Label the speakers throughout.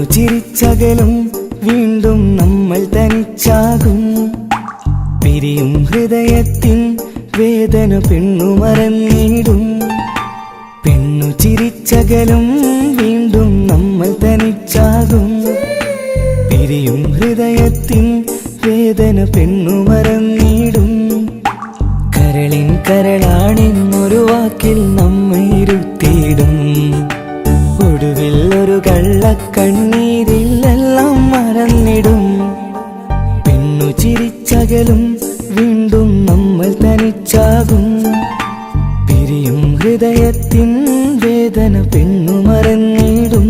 Speaker 1: ചിരിച്ചകലും വീണ്ടും നമ്മൾ തനിച്ചാകും. പിരിയും ഹൃദയത്തിൻ വേദന പെണ്ണു മറന്നിടും. പെണ്ണു ചിരിച്ചകലും വീണ്ടും നമ്മൾ തനിച്ചാകും. പിരിയും ഹൃദയത്തിൻ വേദന പെണ്ണു മറന്നിടും. കരളിൻ കരളാണെന്നൊരു വാക്കിൽ നമ്മെ ഇരുത്തിയിടും. ഒടുവിൽ ഒരു കള്ളക്കണ്ണീരിലെല്ലാം മറന്നിടും. പെണ്ണു ചിരിച്ചകലും വീണ്ടും നമ്മൾ തനിച്ചാകും. പിരിയും ഹൃദയത്തിൻ വേദന പെണ്ണു മറന്നിടും.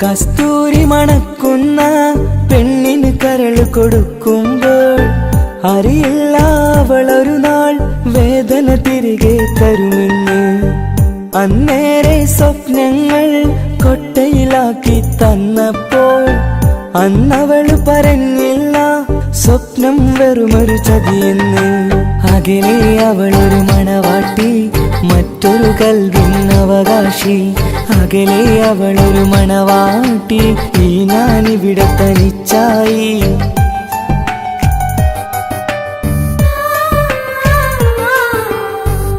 Speaker 1: കസ്തൂരി മണക്കുന്ന പെണ്ണിന് കരൾ കൊടുക്കുമ്പോൾ അറിയില്ല അവളൊരു നാൾ വേദന തിരികെ തരുമെന്ന്. അന്നേരെ സ്വപ്നങ്ങൾ കൊട്ടയിലാക്കി തന്നപ്പോൾ അന്നവള് പറഞ്ഞില്ല സ്വപ്നം വെറുമൊരു ചതിയെന്ന്. അകലെ അവളൊരു മണവാട്ടി, മറ്റൊരു കൽവിൻ അവകാശി. അകലെ അവളൊരു മണവാട്ടി, ഈ ഞാനിവിടെ തനിച്ചായി.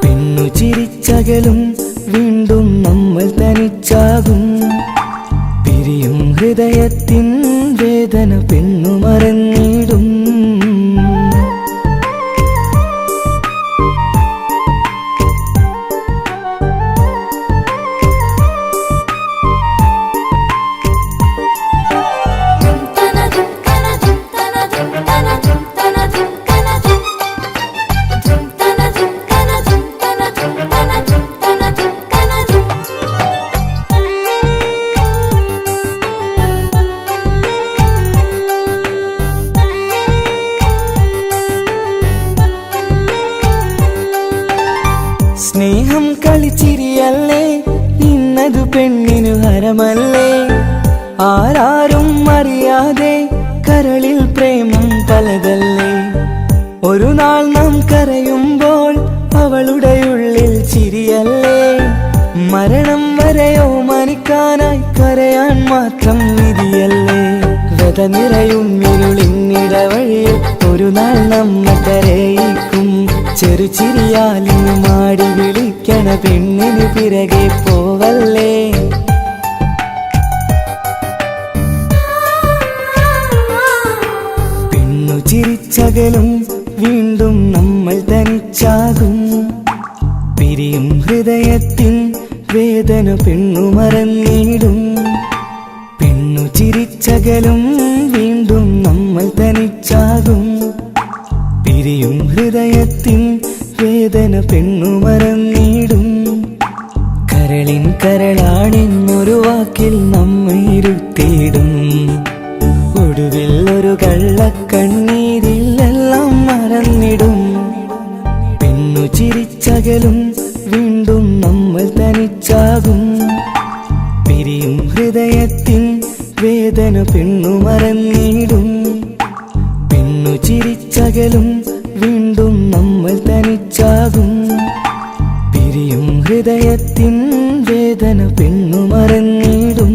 Speaker 1: പെണ്ണു ചിരിച്ചകലും വീണ്ടും നമ്മൾ തനിച്ചാകും. പിരിയും ഹൃദയത്തിൻ വേദന പെണ്ണു മറന്നിടും. സ്നേഹം കളിച്ചിരിയല്ലേ, ഇന്നതു പെണ്ണിനു ഹരമല്ലേ. ആരാരും അറിയാതെ കരളിൽ പ്രേമം പലതല്ലേ. ഒരു നാൾ നാം കരയുമ്പോൾ അവളുടെ ഉള്ളിൽ ചിരിയല്ലേ. മരണം വരെയോ മനിക്കാനായി കരയാൻ മാത്രം വിധിയല്ലേ. വ്യത നിറയും ഇരുളിന്നിടവഴിയിൽ ഒരു നാൾ നമ്മെ കരയിക്കും. ചെറുചിരിയാലിന് മാടി വിളിക്കണ പെണ്ണിന് പിറകെ പോവല്ലേ. പെണ്ണു ചിരിച്ചകലും വീണ്ടും നമ്മൾ തനിച്ചാകും. പിരിയും ഹൃദയത്തിൻ വേദന പെണ്ണു മറന്നിടും. പെണ്ണു ചിരിച്ചകലും വീണ്ടും നമ്മൾ തനിച്ചാകും. പിരിയും ഹൃദയത്തിൻ വേദന പെണ്ണു മറന്നിടും. കരളിൻ കരളാണെന്നൊരു വാക്കിൽ നമ്മെ ഇരുത്തിയിടും. ഒടുവിൽ ഒരു കള്ളക്കണ്ണീരിലെല്ലാം മറന്നിടും. പെണ്ണു ചിരിച്ചകലും വീണ്ടും നമ്മൾ തനിച്ചാകും. പിരിയും ഹൃദയത്തിൻ വേദന പെണ്ണു മറന്നിടും. പെണ്ണു ചിരിച്ചകലും വീണ്ടും നമ്മൾ തനിച്ചാകും. പിരിയും ഹൃദയത്തിൻ വേദന പെണ്ണു മറന്നിടും.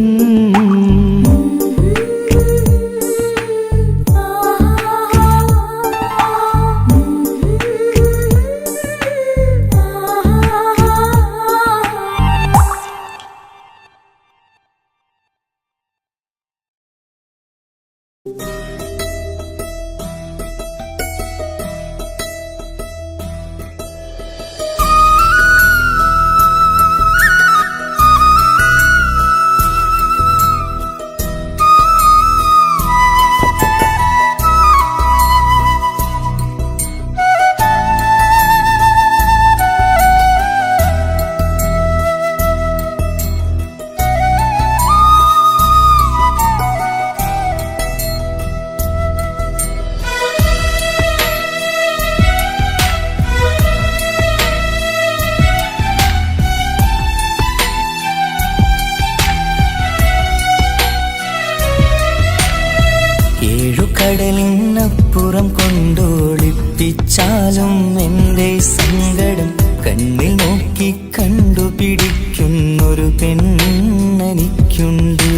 Speaker 1: കണ്ടുപിടിക്കുന്നൊരു പെണ്ണെനിക്കുണ്ട്.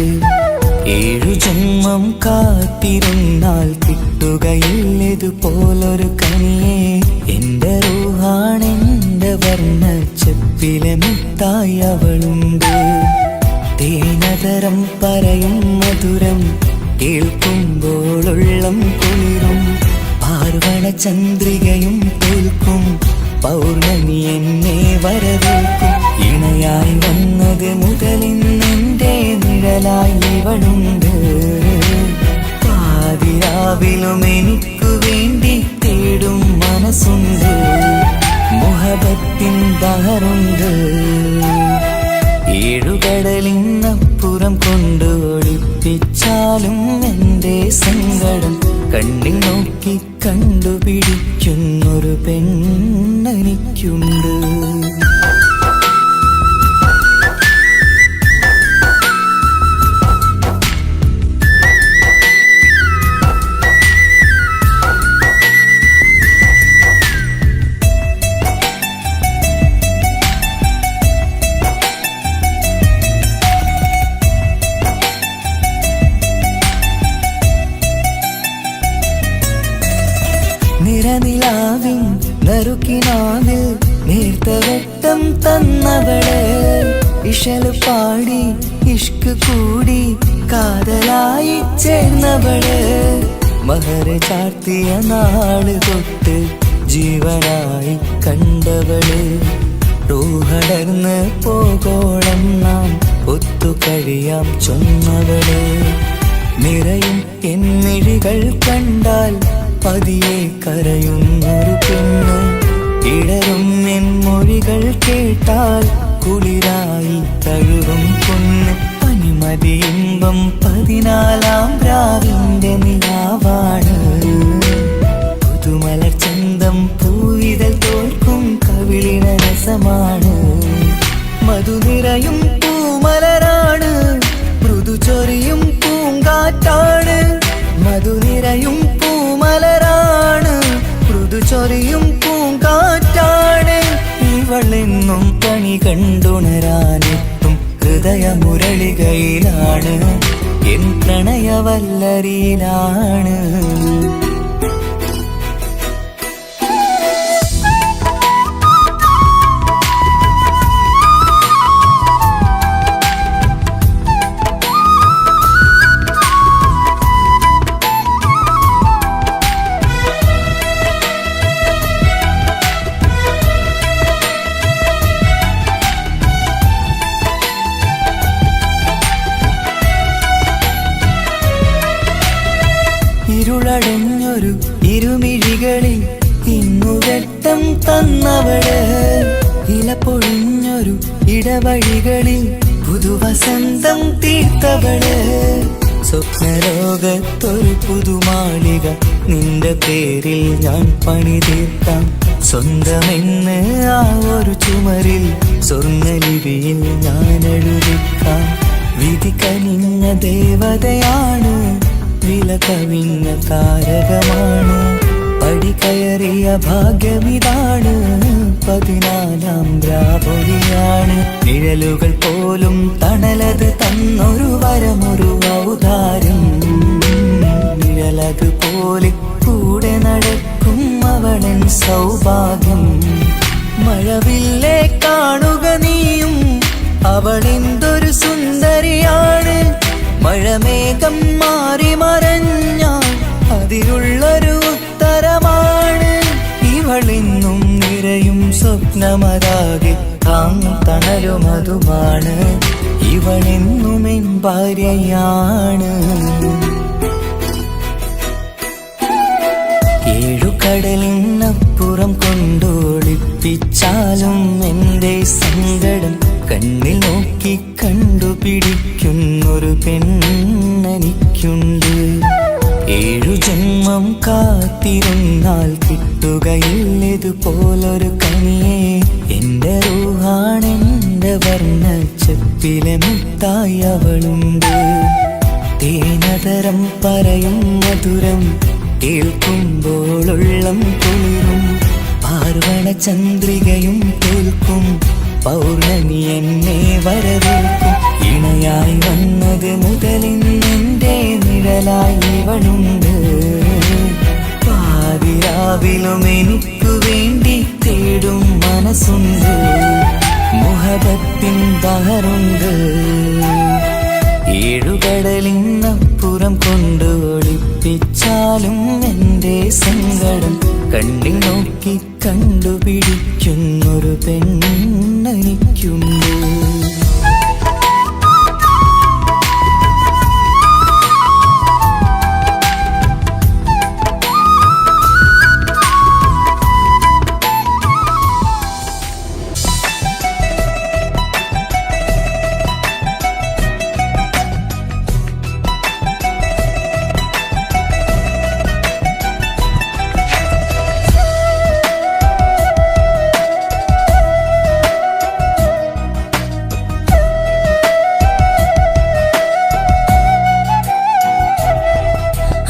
Speaker 1: 7 ജന്മം കാത്തിരുന്നാൽ കിട്ടുകയില്ലതുപോലൊരു കനിയെ. എന്റെ റൂഹാണെന്റെ വർണ്ണച്ചെപ്പിലെ മുത്തായി അവളുണ്ട്. തേനതരം പറയും മധുരം കേൾക്കുമ്പോളുള്ളം കുളിരും. പാർവണ ചന്ദ്രികയും തോൽക്കും പൗർണമി എന്നെ വരവേൽക്കും. ഇണയായി വന്നത് മുതലിന്നെന്റെ നിഴലായി ഇവളുണ്ട്. പാതിരാവിലും എനിക്കു വേണ്ടി തേടും മനസ്സുണ്ട്. മുഹബത്തിൻ ബഹറുണ്ട്. 7 കടലിനപ്പുറം കൊണ്ട് ഒളിപ്പിച്ചാലും എന്റെ സങ്കടം കണ്ണിൽ നോക്കി കണ്ടുപിടിക്കുന്നൊരു പെണ്ണെനിക്കുണ്ട്. നിറനിലാവിൻ നറുക്കിനാവിൽ നേർത്ത വെട്ടം തന്നവള്. ഇശല് പാടി ഇഷ്ക് കൂടി കാതലായി ചേർന്നവള്. മഹർ ചാർത്തിയ നാള് തൊട്ട് ജീവനായി കണ്ടവള്. റൂഹടർന്ന് പോകോളം നാം ഒത്തു കഴിയാം ചൊന്നവള്. നിറയും എന്നിഴികൾ കണ്ടാൽ പതിയെ കരയുന്നൊരു പെണ്ണ്. ഇടറും എൻ മൊഴികൾ കേട്ടാൽ കുളിരായി തഴുകും പൊന്ന്. പനിമതി ഇമ്പം 14-ാം രാവിന്റെ നിലാവാണ്. പുതുമലർ ചന്തം പൂവിതൽ തോൽക്കും കവിളിന രസമാണ്. മധുനിറയും പൂമലരാണ്. മൃദു ചൊരിയും പൂങ്കാറ്റാണ്. മധുനിറയും പൂമലരാണ്. മൃദു ചൊരിയും പൂങ്കാറ്റാണ്. ഇവളെന്നും പണി കണ്ടുണരാനെത്തും ഹൃദയമുരളികയിലാണ്. എൻ പ്രണയവല്ലരിയിലാണ്. ഇരുളടഞ്ഞൊരു ഇരുമിഴികളിൽ ഇന്നു വെട്ടം തന്നവള്. ഇല പൊഴിഞ്ഞൊരു ഇടവഴികളിൽ പുതുവസന്തം തീർത്തവള്. സ്വപ്നലോകത്തൊരു പുതുമാളിക നിന്റെ പേരിൽ ഞാൻ പണി തീർക്കാം. സ്വന്തമെന്ന് ആ ഒരു ചുമരിൽ സ്വർണ്ണലിപിയിൽ ഞാൻ എഴുതിക്കാം. വിധി കനിഞ്ഞ ദേവതയാണ്. വില കവിഞ്ഞ താരകമാണ്. പടി കയറിയ ഭാഗ്യമിതാണ്. 14-ാം രാപൊലിയാണ്. നിഴലുകൾ പോലും തണലത് തന്നൊരു വരമൊരു ഔദാര്യം. നിഴലത് പോലെ കൂടെ നടക്കും അവളൻ സൗഭാഗ്യം. മഴവില്ലേ കാണുക നീയും അവളെന്തൊരു സുന്ദരിയാണ്. മഴമേഘം മാറി മറഞ്ഞാൽ അതിലുള്ളൊരു ഉത്തരമാണ്. ഇവളെന്നും നിറയും സ്വപ്നമതാകെ തണലുമതുമാണ്. ഇവളെന്നും എൻ ഭാര്യയാണ്. 7 കടലിനപ്പുറം കൊണ്ടോളിപ്പിച്ചാലും എന്റെ സങ്കടം കണ്ണിൽ നോക്കി കണ്ടുപിടിക്കുന്നൊരു പെണ്ണെനിക്കുണ്ട്. 7 ജന്മം കാത്തിരുന്നാൽ കിട്ടുകയില്ലതുപോലൊരു കനിയെ. എന്റെ റൂഹാണെന്റെ വർണ്ണച്ചെപ്പിലെ മുത്തായി അവളുണ്ട്. തേനതരം പറയും മധുരം കേൾക്കുമ്പോളുള്ളം കുളിരും. പാർവണ ചന്ദ്രികയും തോൽക്കും പൗർണമി എന്നെ വരവേൽക്കും. ഇണയായി വന്നത് മുതലിന്നെൻ്റെ നിഴലായി ഇവളുണ്ട്. പാതിരാവിലും എനിക്കു വേണ്ടി തേടും മനസ്സുണ്ട്. മുഹബത്തിൻ ബഹറുണ്ട്. ഏഴുകടലിനപ്പുറം കൊണ്ട് ഒളിപ്പിച്ചാലും എൻ്റെ സങ്കടം കണ്ണിൽ നോക്കി കണ്ടുപിടിക്കുന്നൊരു പെണ്ണെനിക്കുണ്ട്.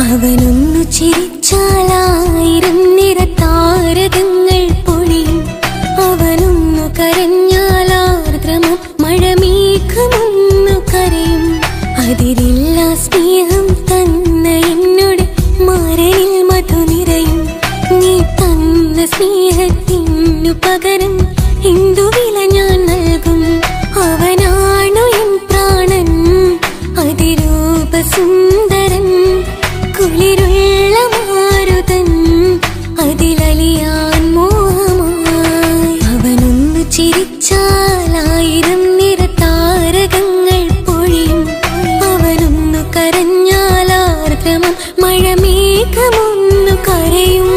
Speaker 2: അവനൊന്നു ചിരിച്ചാലായിരം നിറതാരകങ്ങൾ പൊഴിയും. അവനൊന്നു കരഞ്ഞാലാർദ്രമം മഴമേഘമൊന്നു കരയും. അതിരില്ല സ്നേഹം തന്ന എന്നോട് മാരനിൽ മധു നിറയും. നീ തന്ന സ്നേഹത്തിനു പകരം എന്തു വില ഞാൻ നൽകും. അവനാണു എൻ പ്രാണൻ അതിരൂപസുന്ദരൻ. കുളിരുള്ള മാരുതൻ അതിലലിയാൻ മോഹമായി. അവനൊന്നു ചിരിച്ചാലായിരം നിറതാരകങ്ങൾ പൊഴിയും. അവനൊന്നു കരഞ്ഞാലാർദ്രമം മഴമേഘമൊന്നു കരയും.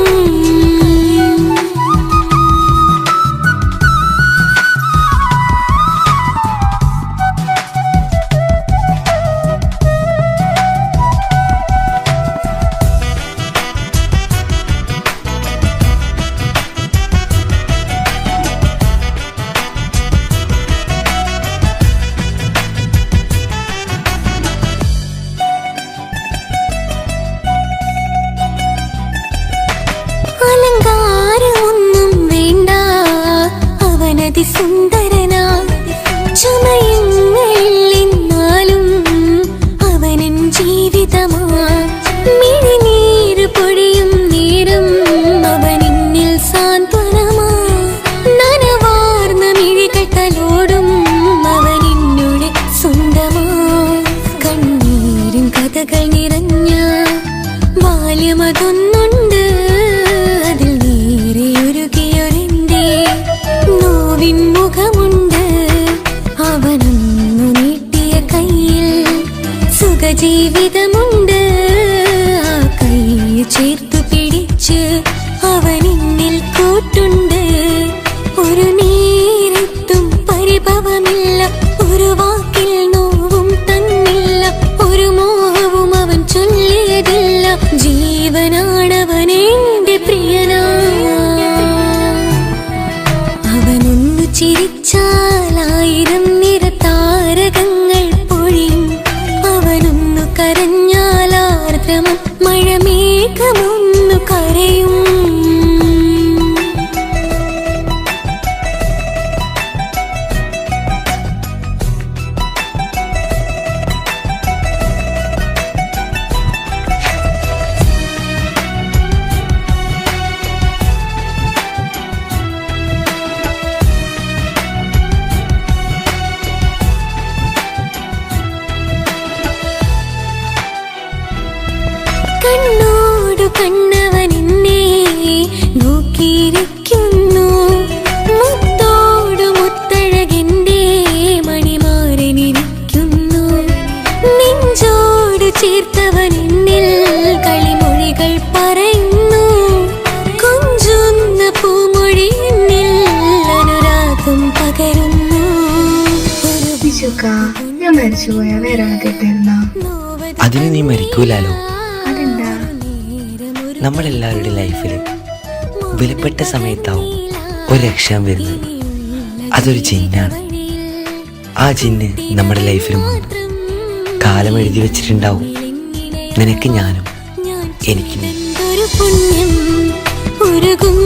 Speaker 2: അലങ്കാരമൊന്നും വേണ്ട, അവനതി സുന്ദരനാ. ചമയങ്ങളില്ലെന്നാലും അവനൻ ജീവിതമാ. മിഴിനീര് പൊഴിയും നേരം അവനിന്നിൽ സാന്ത്വനമാ. നനവാർന്ന മിഴികൾ തലോടും അവനിന്നുടെ സ്വന്തമാ. കണ്ണീരിൻ കഥകൾ നിറഞ്ഞ ബാല്യമതൊന്നുണ്ട്. അതിൽ നീരെയൊരുകിയൊരെന്റെ നോവിൻ മുഖമുണ്ട്. അവനൊന്നു നീട്ടിയ കയ്യിൽ സുഖജീവിതമുണ്ട്. ആ കൈ ചേർത്തു പിടിച്ച് അവനിന്നിൽ കൂട്ടുണ്ട്. ഒരു നേരത്തും പരിഭവമില്ല, ഒരു വാക്കിൽ നോവും തന്നില്ല, ഒരു മോഹവും അവൻ ചൊല്ലിയതില്ല. ജീവനാണവനെന്റെ പ്രിയനാ. അവനൊന്നു ചിരിച്ചാലായിരം നിറതാരകങ്ങൾ പൊഴിയും. അവനൊന്നു കരഞ്ഞാലാർദ്രമം മഴമേഘമൊന്നു കരയും. കണ്ണോടു കണ്ണവൻ എന്നെ നോക്കിയിരിക്കുന്നു. മുത്തോടു മുത്തഴകെന്റെ മണിമാരനിരിക്കുന്നു. നെഞ്ചോട് ചേർത്തവൻ എന്നിൽ കളിമൊഴികൾ പറയുന്നു. കൊഞ്ചുന്ന പൂമൊഴി എന്നിൽ അനുരാഗം പകരുന്നു.
Speaker 3: ഞാൻ മരിച്ചുപോയ വേറെ ആദ്യമായിട്ടിരുന്ന
Speaker 1: അതിന് നീ മരിക്കൂലാലോ.
Speaker 3: അതെന്താ?
Speaker 1: നമ്മളെല്ലാവരുടെ ലൈഫിൽ വിലപ്പെട്ട സമയത്താവും ഒരു രക്ഷാൻ വരുന്നത്. അതൊരു ജിന്നാണ്. ആ ജിന്ന് നമ്മുടെ ലൈഫിലും വന്നു കാലം എഴുതി വെച്ചിട്ടുണ്ടാവും. നിനക്ക് ഞാനും എനിക്ക്
Speaker 2: പുണ്യം ഉരുകും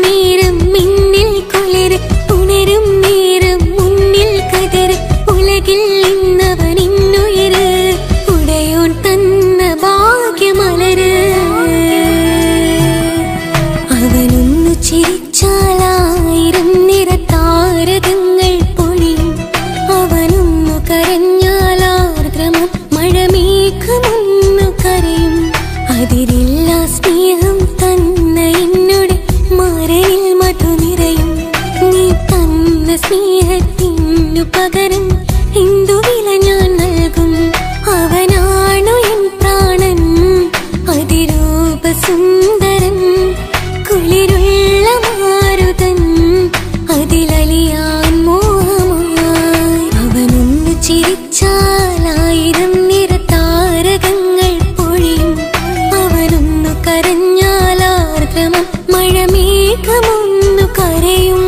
Speaker 2: നേരം മിന്നിൽ കുളിർ ഉണരും നേരം അവനു പകരം എന്തു വില ഞാൻ നൽകും? അവനാണു എൻ പ്രാണൻ, അതിരൂപ സുന്ദരൻ, കുളിരുള്ള മാരുതൻ, അതിലലിയാൻ മോഹമായി. അവനൊന്നു ചിരിച്ചാൽ 1000 നിറതാരകങ്ങൾ പൊഴിയും. അവനൊന്നു കരഞ്ഞാൽ ആർദ്രമം മഴമേഘമൊന്നു കരയും.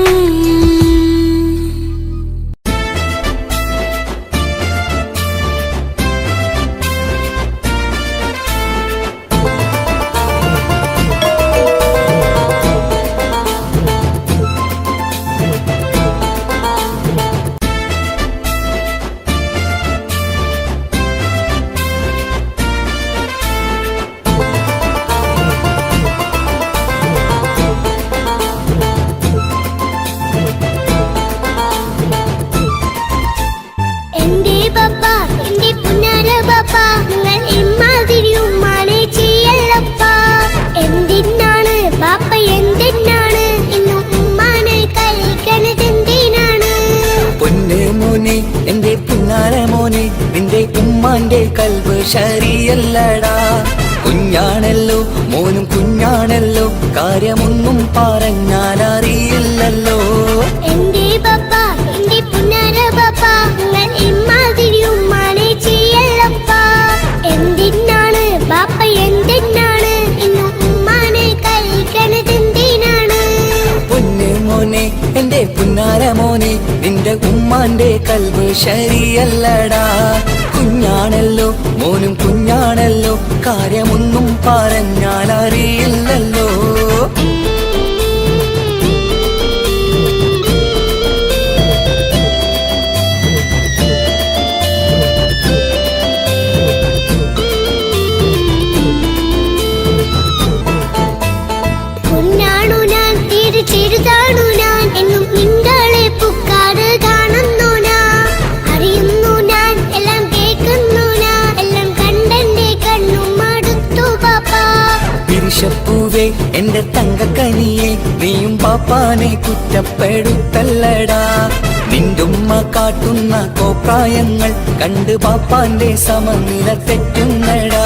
Speaker 1: എന്റെ പുന്നാരമോനെ, നിന്റെ ഉമ്മാന്റെ കൽബ് ശരിയല്ലടാ. കുഞ്ഞാണല്ലോ മോനും കുഞ്ഞാണല്ലോ, കാര്യമൊന്നും പറഞ്ഞാൽ അറിയില്ലല്ലോ.
Speaker 4: എന്റെ പപ്പ, എന്റെ പുന്നാര പപ്പ, നിങ്ങൾ ഇമ്മാതിരി ഉമ്മാനെ ചെയ്യല്ലപ്പ. എന്തിനാണ് ബാപ്പ, എന്തിനാണ് ഇന്നും ഉമ്മാനെ കഴിക്കണതെന്തിനാണ്?
Speaker 1: പൊന്നു മോനെ, എന്റെ പുന്നാരമോനെ, നിന്റെ ഉമ്മാന്റെ കൽബ് ശരിയല്ലടാ. കുഞ്ഞാണല്ലോ മോനും കുഞ്ഞാണല്ലോ, കാര്യമൊന്നും പറഞ്ഞാൽ അറിയില്ലല്ലോ.
Speaker 4: കുഞ്ഞാണു ഞാൻ, തീരെ ചെറുതാണു ഞാൻ, എന്നും നിങ്ങളെ പുക്കാറ് കാണുന്നു ഞാൻ, അറിയുന്നു ഞാൻ, എല്ലാം കേൾക്കുന്നു ഞാൻ, എല്ലാം കണ്ടെന്റെ കണ്ണും മടുത്തു പാപ്പ.
Speaker 1: പിരിശപ്പൂവേ എന്റെ തങ്കക്കനിയെ, നീയും പാപ്പാനെ കുറ്റപ്പെടുത്തല്ലടാ. നിന്റുമ്മ കാട്ടുന്ന കോപ്രായങ്ങൾ കണ്ട് പാപ്പാന്റെ സമനില തെറ്റുന്നടാ.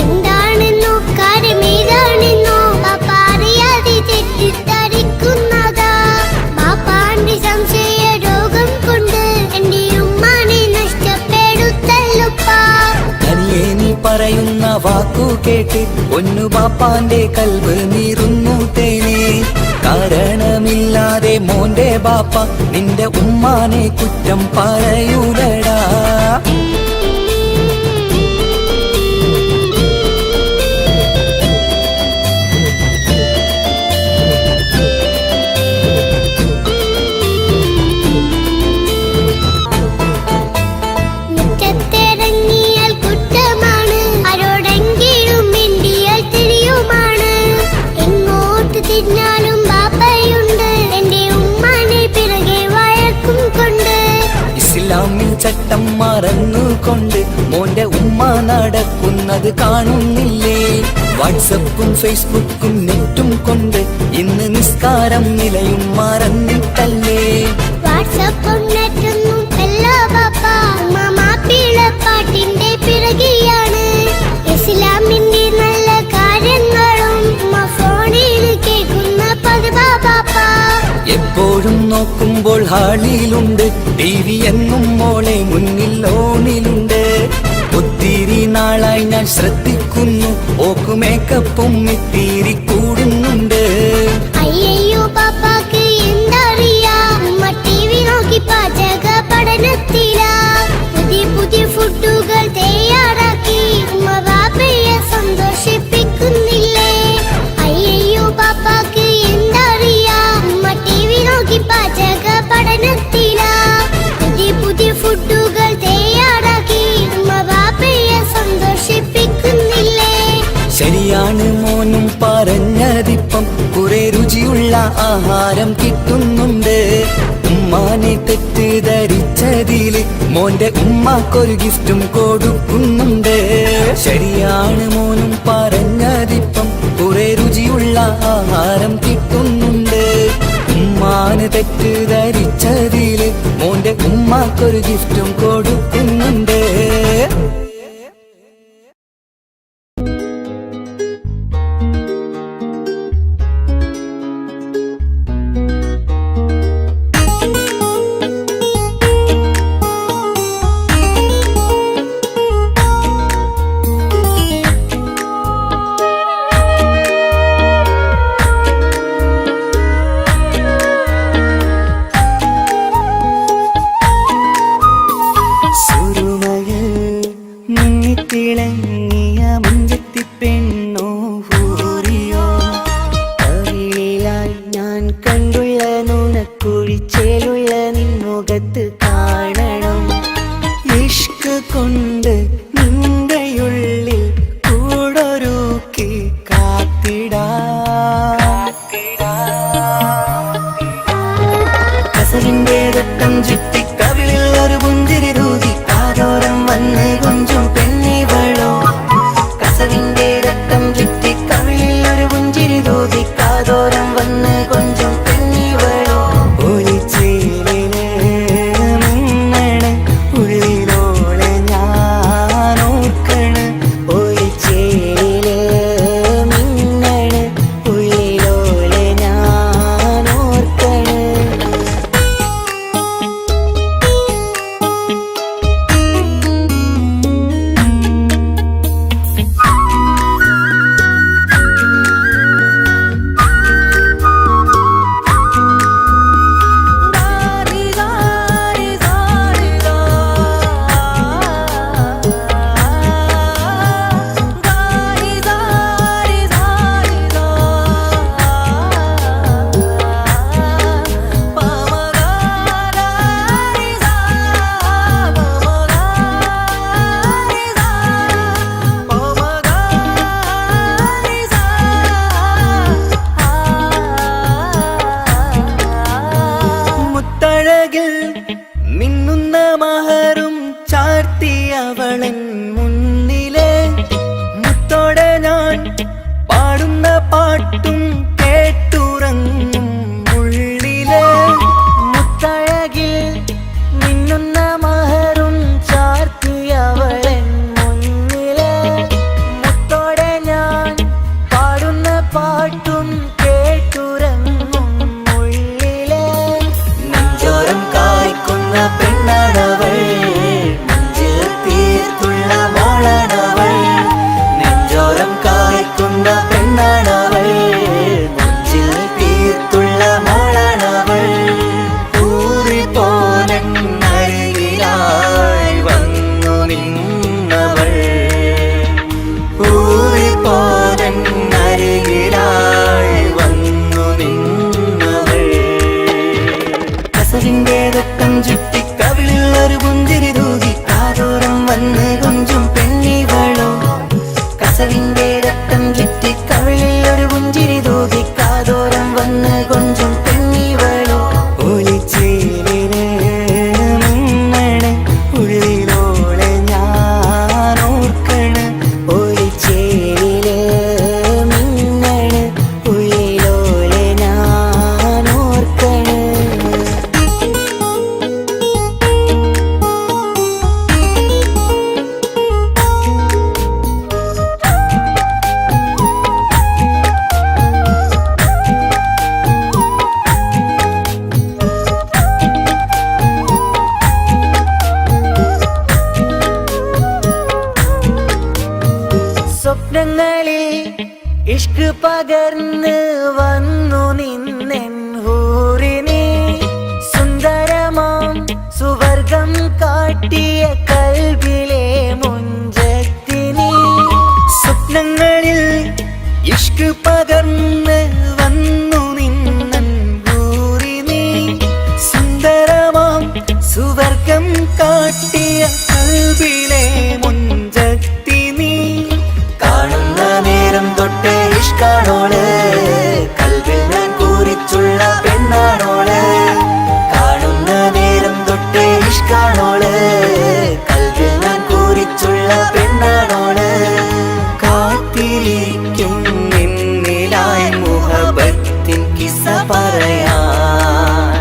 Speaker 4: എന്താണെന്നോ കാര്യമേതാണെന്നോ പാപ്പ അറിയാതെ തെറ്റിദ്ധരിക്കുന്നതാ. പാപ്പാന്റെ സംശയ രോഗം കൊണ്ട് എന്റെ ഉമ്മാനെ നഷ്ടപ്പെടുത്തല്ലുപ്പാ.
Speaker 1: കനിയെ നീ പറയുന്ന വാക്കു കേട്ട് ഒന്നു പാപ്പാന്റെ കൽബ് നീറുന്നു തേനെ. കാരണമില്ലാതെ മോന്റെ ബാപ്പ നിന്റെ ഉമ്മാനെ കുറ്റം പറയൂലടാ.
Speaker 4: മുറ്റത്തിറങ്ങിയാൽ കുറ്റമാണ്, ആരോടെങ്കിലും മിണ്ടിയാൽ തിരിയുമാണ്. എങ്ങോട്ട് തിരിഞ്ഞാലും ബാപ്പയുണ്ട്, എന്റെ ഉമ്മാനെ പിറകെ വഴക്കും കൊണ്ട്.
Speaker 1: ഇസ്ലാമിൽ ചട്ടം മറന്നുകൊണ്ട് മോന്റെ ഉമ്മ നടക്കുന്നത് കാണുന്നില്ലേ? വാട്സപ്പും ഫേസ്ബുക്കും നെറ്റും കൊണ്ട് ഇന്ന് നിസ്കാരം നിലയും മറന്നിട്ടല്ലേ?
Speaker 4: വാട്സപ്പും നെറ്റൊന്നും അല്ല ബാപ്പ, ഉമ്മ മാപ്പിളപ്പാട്ടിന്റെ പിറകെയാണ്. ഇസ്ലാമിന്റെ നല്ല കാര്യങ്ങളും ഉമ്മ ഫോണിൽ കേൾക്കുന്ന പതിവാ ബാപ്പ.
Speaker 1: എപ്പോഴും നോക്കുമ്പോൾ ഹാളിലുണ്ട് TV എന്നും മോളെ മുന്നിൽ ഓണിലുണ്ട്. ഒത്തിരി നാളായി ഞാൻ ശ്രദ്ധിക്കുന്നു, ഓക്ക് മേക്കപ്പും ഇത്തിരി കൂടുന്നുണ്ട്.
Speaker 4: അയ്യോ പാപ്പാക്ക് എന്തറിയാ, ഉമ്മ TV നോക്കി പാചക പഠനത്തിലാ. പുതിയ പുതിയ ഫുഡുകൾ തയ്യാറാക്കി ഉമ്മ ബാപ്പയെ സന്തോഷിപ്പിക്കുന്നില്ലേ? അയ്യോ പാപ്പാക്ക് എന്തറിയാ, ഉമ്മ TV നോക്കി പാചക പഠനത്തിലാ. പുതിയ പുതിയ ഫുഡുകൾ തയ്യാറാക്കി ഉമ്മ ബാപ്പയെ സന്തോഷിപ്പിക്കുന്നില്ലേ?
Speaker 1: ശരിയാണ് മോനും പറഞ്ഞതിപ്പം, കുറെ രുചിയുള്ള ആഹാരം കിട്ടുന്നുണ്ട്. ഉമ്മാനെ തെറ്റിദ്ധരിച്ചതില് മോന്റെ ഉമ്മാക്കൊരു ഗിഫ്റ്റും കൊടുക്കുന്നുണ്ട്. ശരിയാണ് മോനും പറഞ്ഞതിപ്പം, കുറെ രുചിയുള്ള ആഹാരം കിട്ടുന്നുണ്ട്. ഉമ്മാ ഞാന് തെറ്റിദ്ധരിച്ചതില് മോന്റെ ഉമ്മാക്കൊരു ഗിഫ്റ്റും കൊടുക്കുന്നുണ്ട്. തിളങ്ങിയ മുഞ്ചത്തി പെണ്ണോ ഹൂറിയോ കവിളിലായി ഞാൻ കണ്ടുള്ള നുണക്കുഴിച്ചേലുള്ള നിൻമുഖത്ത് കാണണം. ഇഷ്ക് കൊണ്ട് നിന്റെയുള്ളിൽ കൂടൊരുക്കി കാത്തിടാ. കസവിന്റെ രക്തം ചുറ്റി കവിളിൽ ഒരു പുഞ്ചിരി തൂകി കാതോരം വന്ന് കൊഞ്ചും പെണ്ണിവളോ. കസവിന്റെ രക്തം ചുറ്റി കവിളിൽ ഒരു പുഞ്ചിരി തൂകി കാതോരം വന്ന് കൊഞ്ചും പെണ്ണിവളോ. ഒളിച്ചേലിന് മിന്നണ് ഉള്ളിലോളെ ഞാൻ ഓർക്കണ്. ഒളിച്ചേലിന് മിന്നണ് ഉള്ളിലോളെ ഞാൻ ഓർക്കണ്. മിന്നുന്ന മഹറും ചാർത്തിയവളൻ മുന്നിലെ മുത്തോടെ ഞാൻ പാടുന്ന പാട്ടും കേട്ടുറങ്ങും ഉള്ളിലെ. മുത്തഴകിൽ മിന്നുന്ന മഹറും ചാർത്തിയവളൻ മുന്നിലെ മുത്തോടെ ഞാൻ പാടുന്ന പാട്ടും കേട്ടുറങ്ങും ഉള്ളിലെ. നെഞ്ചോരം കായ്ക്കുന്ന പെണ്ണാണവൾ, നെഞ്ചിൽ തീർത്തുള്ള മോളാണവൾ. നെഞ്ചോരം കായ്ക്കുന്ന പെണ്ണാണവൾ, നെഞ്ചിൽ തീർത്തുള്ള മോളാണവൾ. ഊറിപ്പോലരികിലായി വന്നു നിന്നവൾ, ഊറിപ്പോലരികിലായി വന്നു നിന്നവൾ. കസവിന്റെ രക്തം ചുറ്റി കവിളിൽ ഒരു പുഞ്ചിരി തൂകി കാതോരം വന്ന് കൊഞ്ചും പെണ്ണിവളോ. കസവിന്റെ രക്തം ചുറ്റി കവിളിൽ ഒരു പുഞ്ചിരി തൂകി കാതോരം വന്ന് കൊഞ്ചും പെണ്ണിവളോ. ഒളിച്ചേലിന് മിന്നണ് ഉള്ളിലോളെ ഞാൻ ഓർക്കണ്. ഒളിച്ചേലിന് മിന്നണ് ഉള്ളിലോളെ ഞാൻ ഓർക്കണ്. സ്വപ്നങ്ങളിൽ ഇഷ്ക് പകർന്ന് വന്നു നിന്നെൻ ഹൂറിനെ. സുന്ദരമാം സുവർഗം കാട്ടിയ കൽബിലെ മുഞ്ചത്തിനി. സ്വപ്നങ്ങളിൽ ഇഷ്ക് പകർന്ന് വന്നു നിന്നെൻ ഹൂറിനെ. സുന്ദരമാം സുവർഗം കാട്ടിയ കൽബിലെ മുഞ്ചത്തിനി. കാണുന്ന നേരം തൊട്ടേ ഇഷ്കാണോള്, കൽവിൽ ഞാൻ കൂറിച്ചുള്ള പെണ്ണാണോള്. കാണുന്ന നേരം തൊട്ടേ ഇഷ്കാണോള്, കൽവിൽ ഞാൻ കൂറിച്ചുള്ള പെണ്ണാണോള്. കാത്തിരിക്കും നിന്നിലായി മുഹബത്തിൻ കിസ്സ പറയാൻ.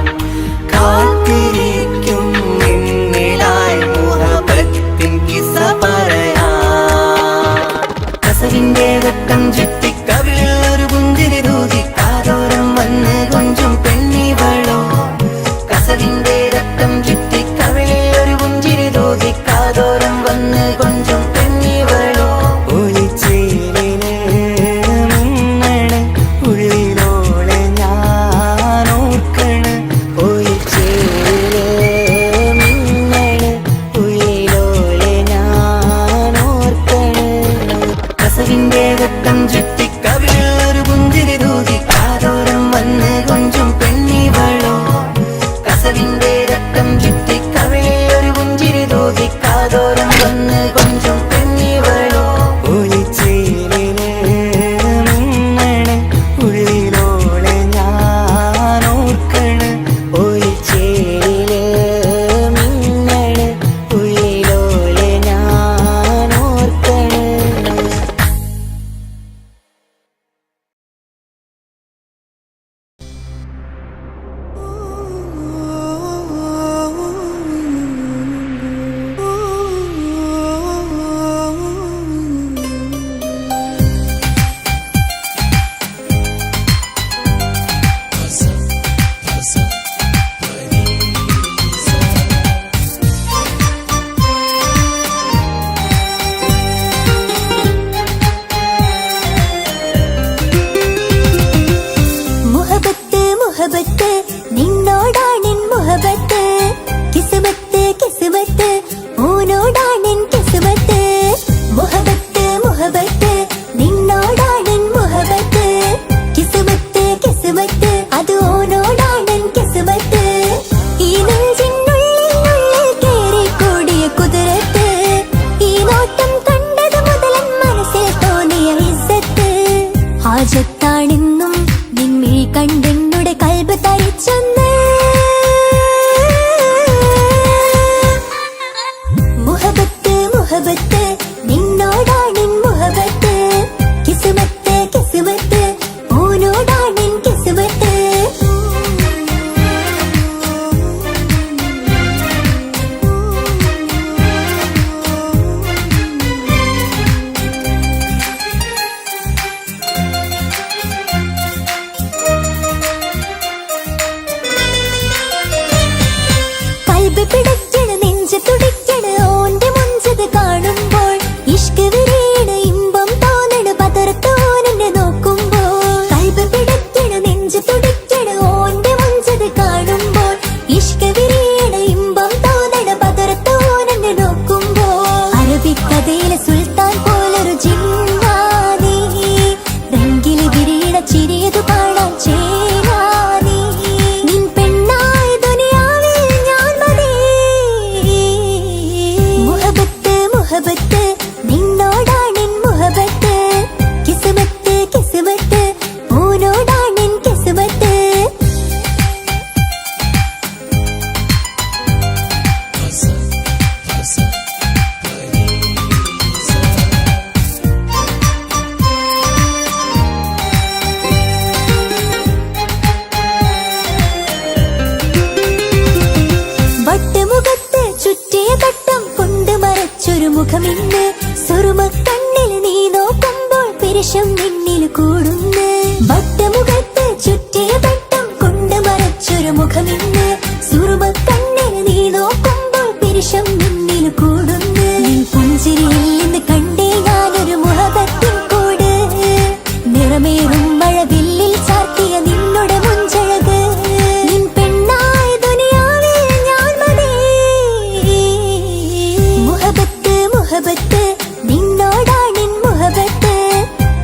Speaker 2: വട്ടമുഖത്ത് ചുറ്റിയ തട്ടം കൊണ്ട് മറച്ചൊരു മുഖമിന്ന് സുറുമ കണ്ണിൽ നീ നോക്കുമ്പോൾ പിരിശം നിന്നിൽ കൂടുന്നു വട്ടമുഖത്ത് ചുറ്റിയ തട്ടം കൊണ്ട് മറച്ചൊരു മുഖമിന്ന് സുറുമ കണ്ണിൽ നീ നോക്കുമ്പോൾ പിരിശം നിന്നിൽ കൂടുന്നു പുഞ്ചിരിയിൽ നിന്ന് കണ്ടേ ഞാനൊരു മുഹബത്തിൻ കൂട് നിറമേറും മഴവില്ലിൽ ചാർത്തിയ നിന്നോട് മുഞ്ചഴക് നിൻ പെണ്ണായ ദുനിയാവിൽ ഞാൻ മതി മുഹബത്ത് മുഹബത്ത് നിന്നോടാണെൻ മുഹബത്ത്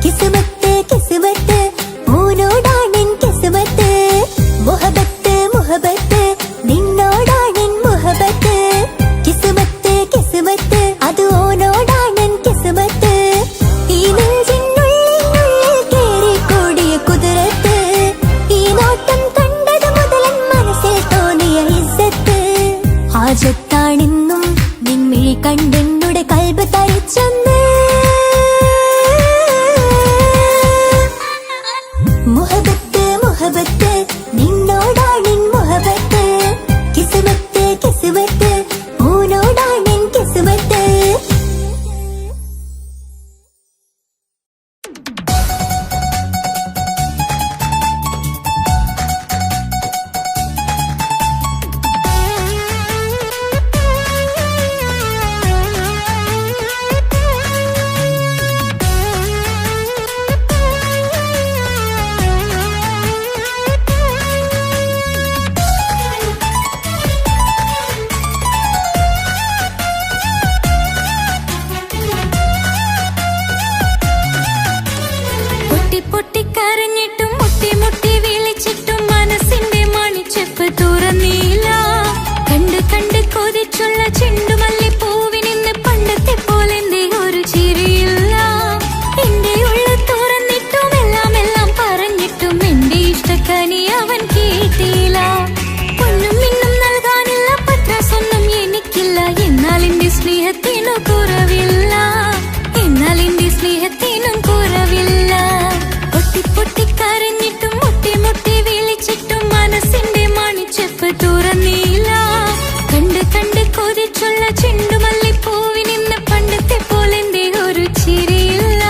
Speaker 2: കിസ്മത്ത് കിസ്മത്ത് ഓനോടാണെൻ കിസ്മത്ത് മുഹബത്ത് മുഹബത്ത് നിന്നോടാണെൻ മുഹബത്ത് കിസ്മത്ത് കിസ്മത്ത് അത് ഓനോടാണെൻ കിസ്മത്ത് ഈ നെഞ്ചിനുള്ളിൽ കേറി കൂടിയ കുതിരത്ത് ഈ നോട്ടം കണ്ടത് മുതലൻ മനസ്സിൽ തോന്നിയ ഇസ്സത്ത് ഹാജത്താണെന്നും നിൻമിഴി കണ്ടെന്നുടെ കൽബ് തരിച്ചെന്ന് മുഹബത്ത് മുഹബത്ത് നിന്നോടാണെൻ മുഹബത്ത് കിസ്മത്ത് കിസ്മത്ത് ഓനോടാണെൻ കിസ്മത്ത് പൊട്ടി പൊട്ടി കരഞ്ഞിട്ടും മുട്ടി മുട്ടി വിളിച്ചിട്ടും മനസ്സിന്റെ മണിച്ചെപ്പ് തുറന്നില്ല കണ്ട് കണ്ട് കൊതിച്ചുള്ള ചെണ്ടുമല്ലി പൂവിനിന്ന് പണ്ടത്തെ പോലെ എന്റെ ഒരു ചിരിയില്ല എന്റെ ഉള്ളു തുറന്നിട്ടും എല്ലാം എല്ലാം പറഞ്ഞിട്ടും എന്റെ ഇഷ്ടക്കനി അവൻ കേട്ടില്ല പൊന്നും മിന്നും നൽകാനില്ല പത്രാസൊന്നും എനിക്കില്ല എന്നാൽ എന്റെ സ്നേഹത്തിനു കുറവില്ല എന്നാൽ എന്റെ സ്നേഹത്തിനും കുറവില്ല പൊട്ടി പൊട്ടി കരഞ്ഞിട്ടും മുട്ടി മുട്ടി വിളിച്ചിട്ടും മനസ്സിന്റെ മണിച്ചെപ്പ് തുറന്നില്ല കണ്ട് കണ്ട് കൊതിച്ചുള്ള ചെണ്ടുമല്ലി പൂവിനിന്ന് പണ്ടത്തെ പോലെ എന്റെ ഒരു ചിരിയില്ല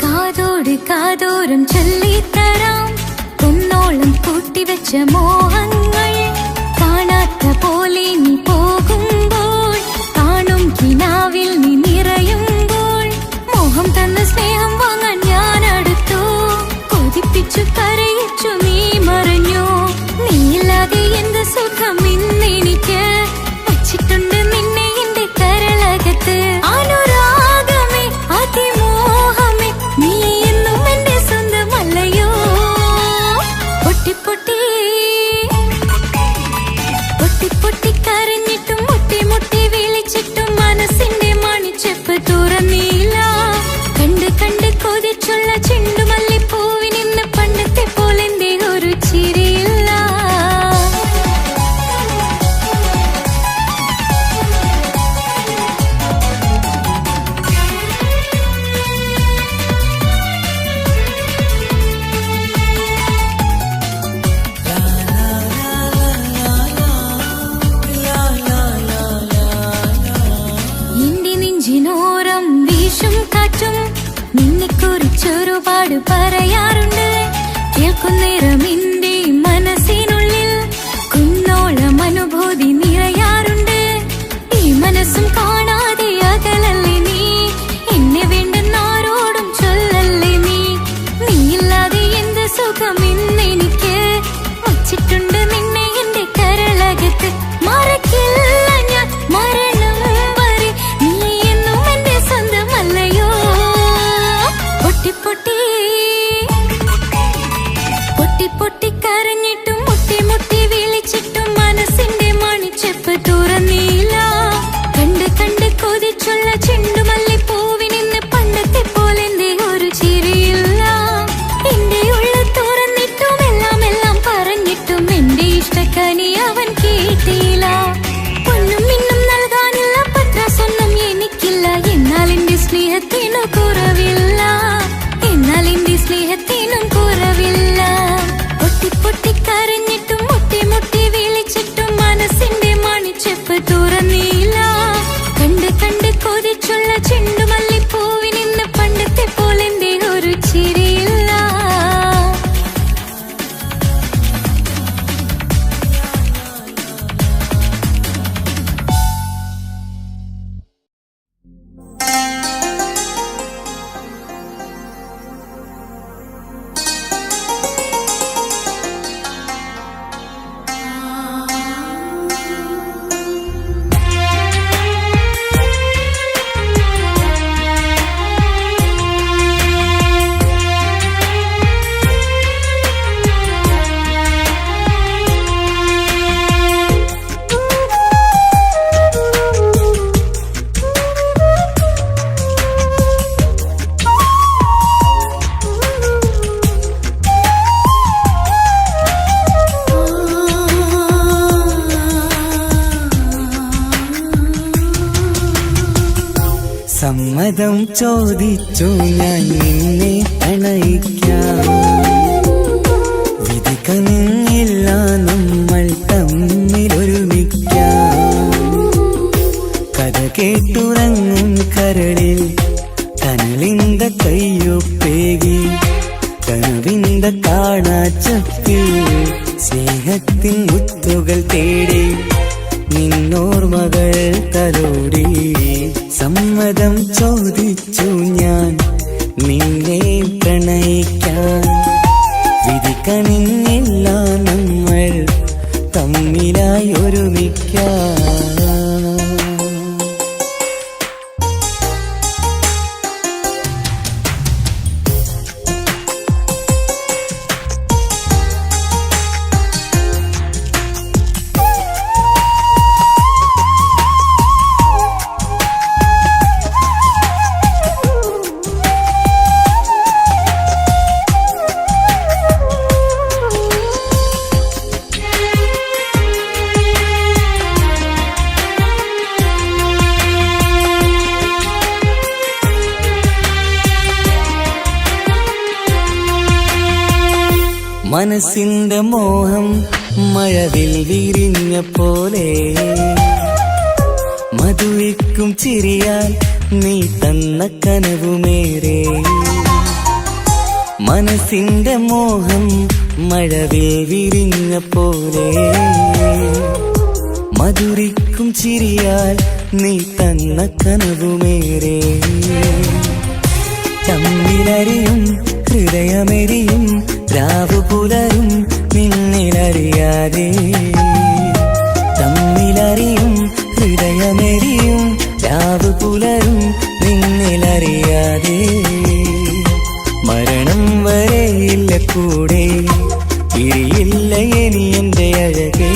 Speaker 2: കാതോട് കാതോരം ചൊല്ലിത്തരാം കുന്നോളം കൂട്ടിവെച്ച മോഹങ്ങൾ കാണാത്ത പോലെ നീ പോകുമ്പോൾ കാണും കിനാവിൽ നീ നിറയുമ്പോൾ മോഹം തന്ന സ്നേഹം വാങ്ങാൻ ഞാൻ അടുത്തു കൊതിപ്പിച്ചു കരയിച്ചു നീ മറഞ്ഞു നീയില്ലാതെ എന്ത് സുഖം ഇന്നെനിക്ക് വച്ചിട്ടുണ്ട് നിന്നെ എന്റെ കരളകത്ത് അനുരാഗമേ അതിമോഹമേ നീ എന്നും എന്റെ സ്വന്തമല്ലയോ പൊട്ടി പൊട്ടി പൊട്ടി പൊട്ടി കരഞ്ഞിട്ടും മുട്ടി മുട്ടി വിളിച്ചിട്ടും മനസ്സിന്റെ മണിച്ചെപ്പ് തുറന്നില്ല കണ്ട് കണ്ട് കൊതിച്ചുള്ള ചെണ്ടുമല്ലി പൂവിനിന്ന് പണ്ടത്തെ പോലെ എന്റെ ഒരു ചിരിയില്ല എന്റെ നെഞ്ചിനോരം വീശും കാറ്റും നിന്നെക്കുറിച്ചൊരുപാട് പറയാറുണ്ട് കേൾക്കുന്നേരം എന്റെ മനസ്സിനുള്ളിൽ കുന്നോളം അനുഭൂതി നിറയാറുണ്ട് ഈ മനസ്സും കാണാതെ അകലല്ലേ നീ എന്നെ വേണ്ടെന്നാരോടും ചൊല്ലല്ലേ നീ നീയില്ലാതെ എന്ത് സുഖം ഇന്നെനിക്ക് വച്ചിട്ടുണ്ട് നിന്നെ എന്റെ കരളകത്ത് മറക്കില്ല ഞാൻ മരണം വരെ നീ എന്നും എന്റെ സ്വന്തമല്ലയോ പൊട്ടി പൊട്ടി പൊട്ടി പൊട്ടി
Speaker 1: സമ്മതം ചോദിച്ചു ഞാൻ നിന്നെ പ്രണയിക്കാം. വിധി കനിഞ്ഞില്ല നമ്മൾ തമ്മിലൊരുമിക്കാം. കഥ കേട്ടുറങ്ങും കരളിൽ കനലിന്ത കയ്യൊപ്പേകി കനവിന്ത കാണാച്ചപ്പിൽ സ്നേഹത്തിൻ മുത്തുകൾ തേടി നിന്നോർമകൾ തലോടി. സമ്മതം ചോദിച്ചു ഞാൻ നിന്നെ പ്രണയിക്കാൻ. വിധി കനിഞ്ഞില്ല നമ്മൾ തമ്മിലായി ഒരുമിക്കാം. മനസ്സിന്റെ മോഹം മഴവിൽ വിരിഞ്ഞ പോലെ മധുവിക്കും ചിരിയാൽ നീ തന്ന കനവുമേറെ. മനസ്സിന്റെ മോഹം മഴവിൽ വിരിഞ്ഞ പോലെ മധുരിക്കും ചിരിയാൽ നീ തന്ന കനവുമേറെ. തമ്മിലറിയും ഹൃദയമെരിയും രാവു പുലരും നിന്നിലറിയാതെ. തമ്മിലറിയും ഹൃദയമെരിയും രാവു പുലരും നിന്നിലറിയാതെ. മരണം വരെയില്ല കൂടെ പിരിയില്ല ഇനി എന്റെ അഴകേ.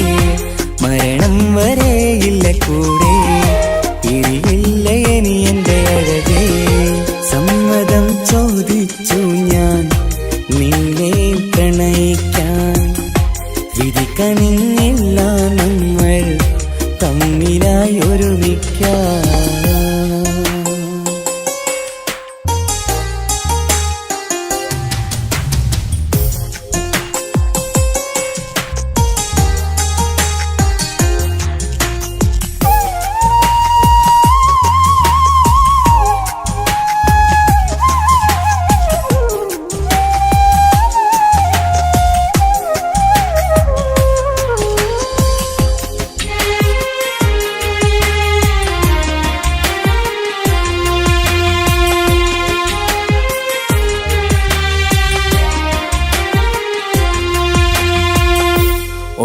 Speaker 1: മരണം വരെയില്ല കൂടെ പിരിയില്ല ഇനി എന്റെ അഴകേ. സമ്മതം ചോദിച്ചു ഞാൻ നിന്നെ പ്രണയിക്കാൻ. വിധി കനിഞ്ഞില്ല നമ്മൾ തമ്മിലായി ഒരുമിക്കാം.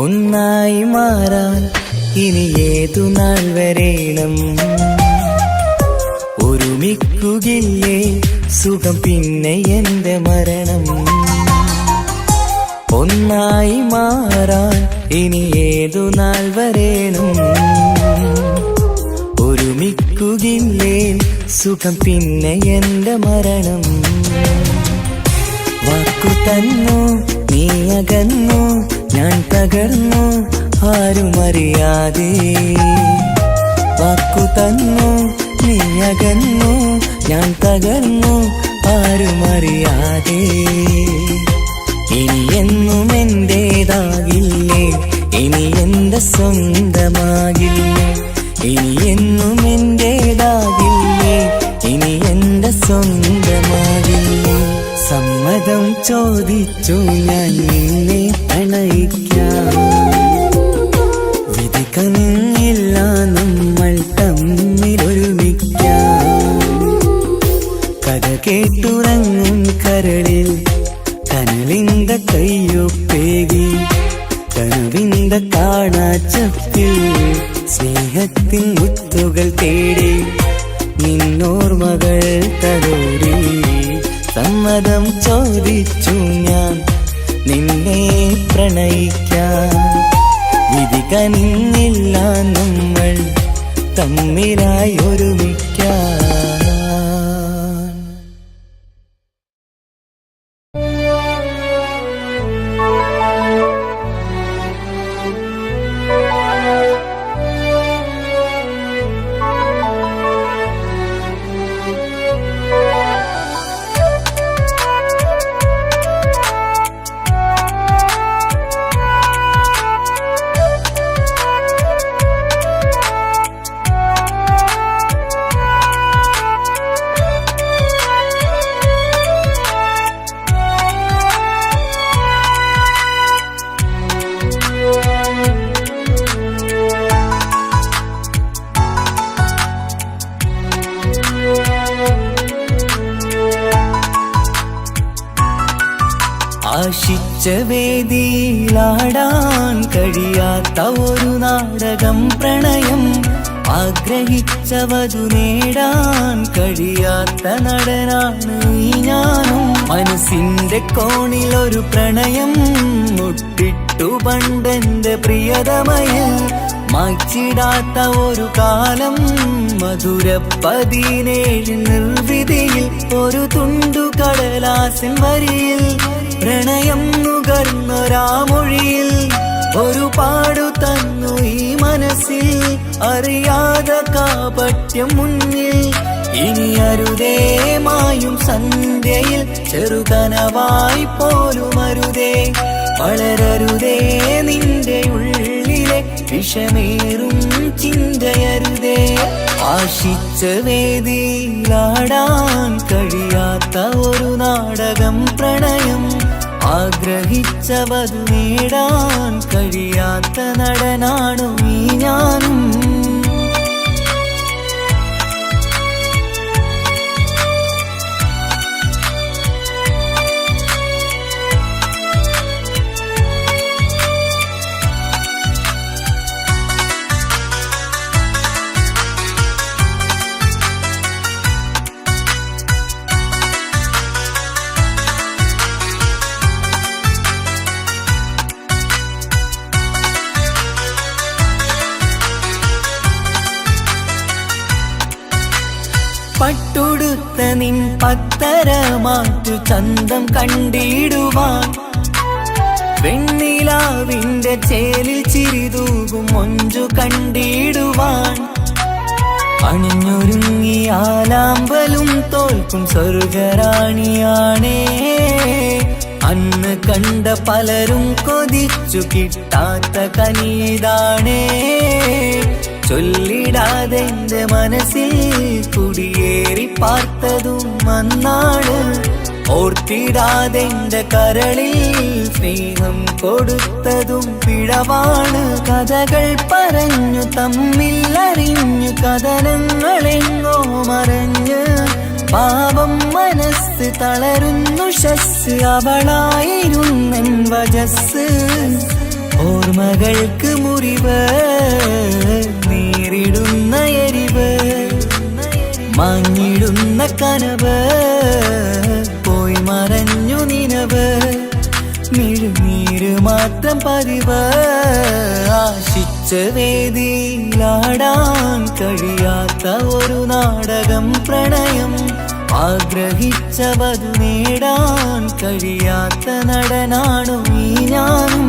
Speaker 1: ഒന്നായി മാറാൻ ഇനി ഏതു നാൾ വരേണം. ഒരുമിക്കുകയില്ലേ സുഖം പിന്നെ എന്റെ മരണം. ഒന്നായി മാറാൻ ഇനി ഏതു നാൾ വരേണം. ഒരുമിക്കുകയില്ലേ സുഖം പിന്നെ എന്റെ മരണം. വാക്കു തന്നു നീ അകന്നു ഞാൻ തകർന്നു ആരുമറിയാതെ. വാക്കു തന്നു നീ അകന്നു ഞാൻ തകർന്നു ആരുമറിയാതെ. ഇനി എന്നും എന്റേതാകില്ലേ ഇനി എന്റെ സ്വന്തമാകില്ലേ. ഇനി എന്നും എന്റേതാകില്ലേ ഇനി എന്റെ സ്വന്തമാകില്ലേ. സമ്മതം ചോദിച്ചു ഞാൻ നിന്നെ പ്രണയിക്കാം. വിധി കനിഞ്ഞില്ല നമ്മൾ തമ്മിലൊരുമിക്കാം. കഥ കേട്ടുറങ്ങും കരളിൽ കനലിന്ത കയ്യൊപ്പേകി കനവിന്ത കാണാച്ചപ്പിൽ സ്നേഹത്തിൻ മുത്തുകൾ തേടി നിന്നോർമകൾ തലോടി. സമ്മതം ചോദിച്ചു ഞാൻ നിന്നെ പ്രണയിക്കാൻ. വിധി കനിഞ്ഞില്ല നമ്മൾ തമ്മിലായി ഒരുമിക്കാൻ. വേദിയിലാടാൻ കഴിയാത്ത ഒരു നാടകം പ്രണയം, ആഗ്രഹിച്ചവതു നേടാൻ കഴിയാത്ത നടനാണ് ഈ ഞാനും. മനസ്സിന്റെ കോണിലൊരു പ്രണയം മുട്ടിട്ടു പണ്ടെന്റെ പ്രിയതമയിൽ, മായ്ച്ചിടാത്ത ഒരു കാലം മധുര 17 നിർവിധിയിൽ, ഒരു തുണ്ടു കടലാസിൻ വരിയിൽ പ്രണയം നുകർന്നൊരാമൊഴിയിൽ ഒരു പാടു തന്നു ഈ മനസ്സിൽ, അറിയാതെ കാപട്യം മുന്നിൽ. ഇനി അരുതേ മായും സന്ധ്യയിൽ ചെറുകനവായി പോലും അരുതേ, വളരരുതേ നിന്റെ ഉള്ളിലെ വിഷമേറും ചിന്തയരുതേ. ആശിച്ച വേദിയിലാടാൻ കഴിയാത്ത ഒരു നാടകം പ്രണയം, ആഗ്രഹിച്ചവതു നേടാൻ കഴിയാത്ത നടനാണു ഈ ഞാനും. പട്ടുടുത്ത നിൻ പത്തര മാറ്റു ചന്തം കണ്ടിടുവാൻ, വെണ്ണിലാവിന്റെ ചേലിൽ ചിരിതൂകും മൊഞ്ചു കണ്ടിടുവാൻ, അണിഞ്ഞൊരുങ്ങിയാലാമ്പലും തോൽക്കും സ്വർഗറാണിയാണേ. അന്ന് കണ്ട പലരും കൊതിച്ചു കിട്ടാത്ത കനിതാണേ, ചൊല്ലിടാതെ എന്റെ മനസ്സിൽ കുടിയേറി പാർത്തതും അന്നാണ്, ഓർത്തിടാതെ എന്റെ കരളിൽ സ്നേഹം കൊടുത്തതും പിഴവാണ്. കഥകൾ പറഞ്ഞു തമ്മിൽ അറിഞ്ഞു കഥനങ്ങളെങ്ങോ മറഞ്ഞ്, പാപം മനസ്സ് തളരുന്നു ശസ്, അവളായിരുന്നൻ വജസ്. ഓർമ്മകൾക്ക് മുറിവ് നേരിടുന്ന എരിവ്, മാഞ്ഞിടുന്ന കനവ് പോയി മറഞ്ഞു നിനവ്, മിഴുനീര് മാത്രം പതിവ്. ആശിച്ച വേദിയിലാടാൻ കഴിയാത്ത ഒരു നാടകം പ്രണയം, ആഗ്രഹിച്ചവതു നേടാൻ കഴിയാത്ത നടനാണു ഈ ഞാനും.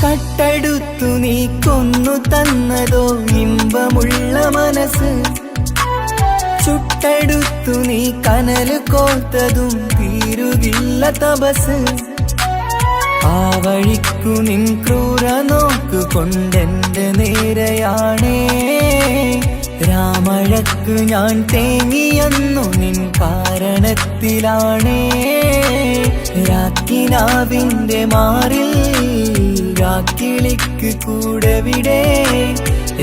Speaker 1: കട്ടെടുത്തു നീ കൊന്നു തന്നതോ ഇമ്പമുള്ള മനസ്സ്, ചുട്ടെടുത്തു നീ കനല് കോർത്തതും തീരുകില്ല തപസ്. ആ വഴിക്കു നിൻ ക്രൂര നോക്കു കൊണ്ടെന്റെ നേരെയാണേ, രാമഴക്ക് ഞാൻ തേങ്ങിയെന്നു നിൻ കാരണത്തിലാണേ. രാക്കിനാവിന്റെ മാറിൽ രാക്കിളിക്ക് കൂടെവിടെ,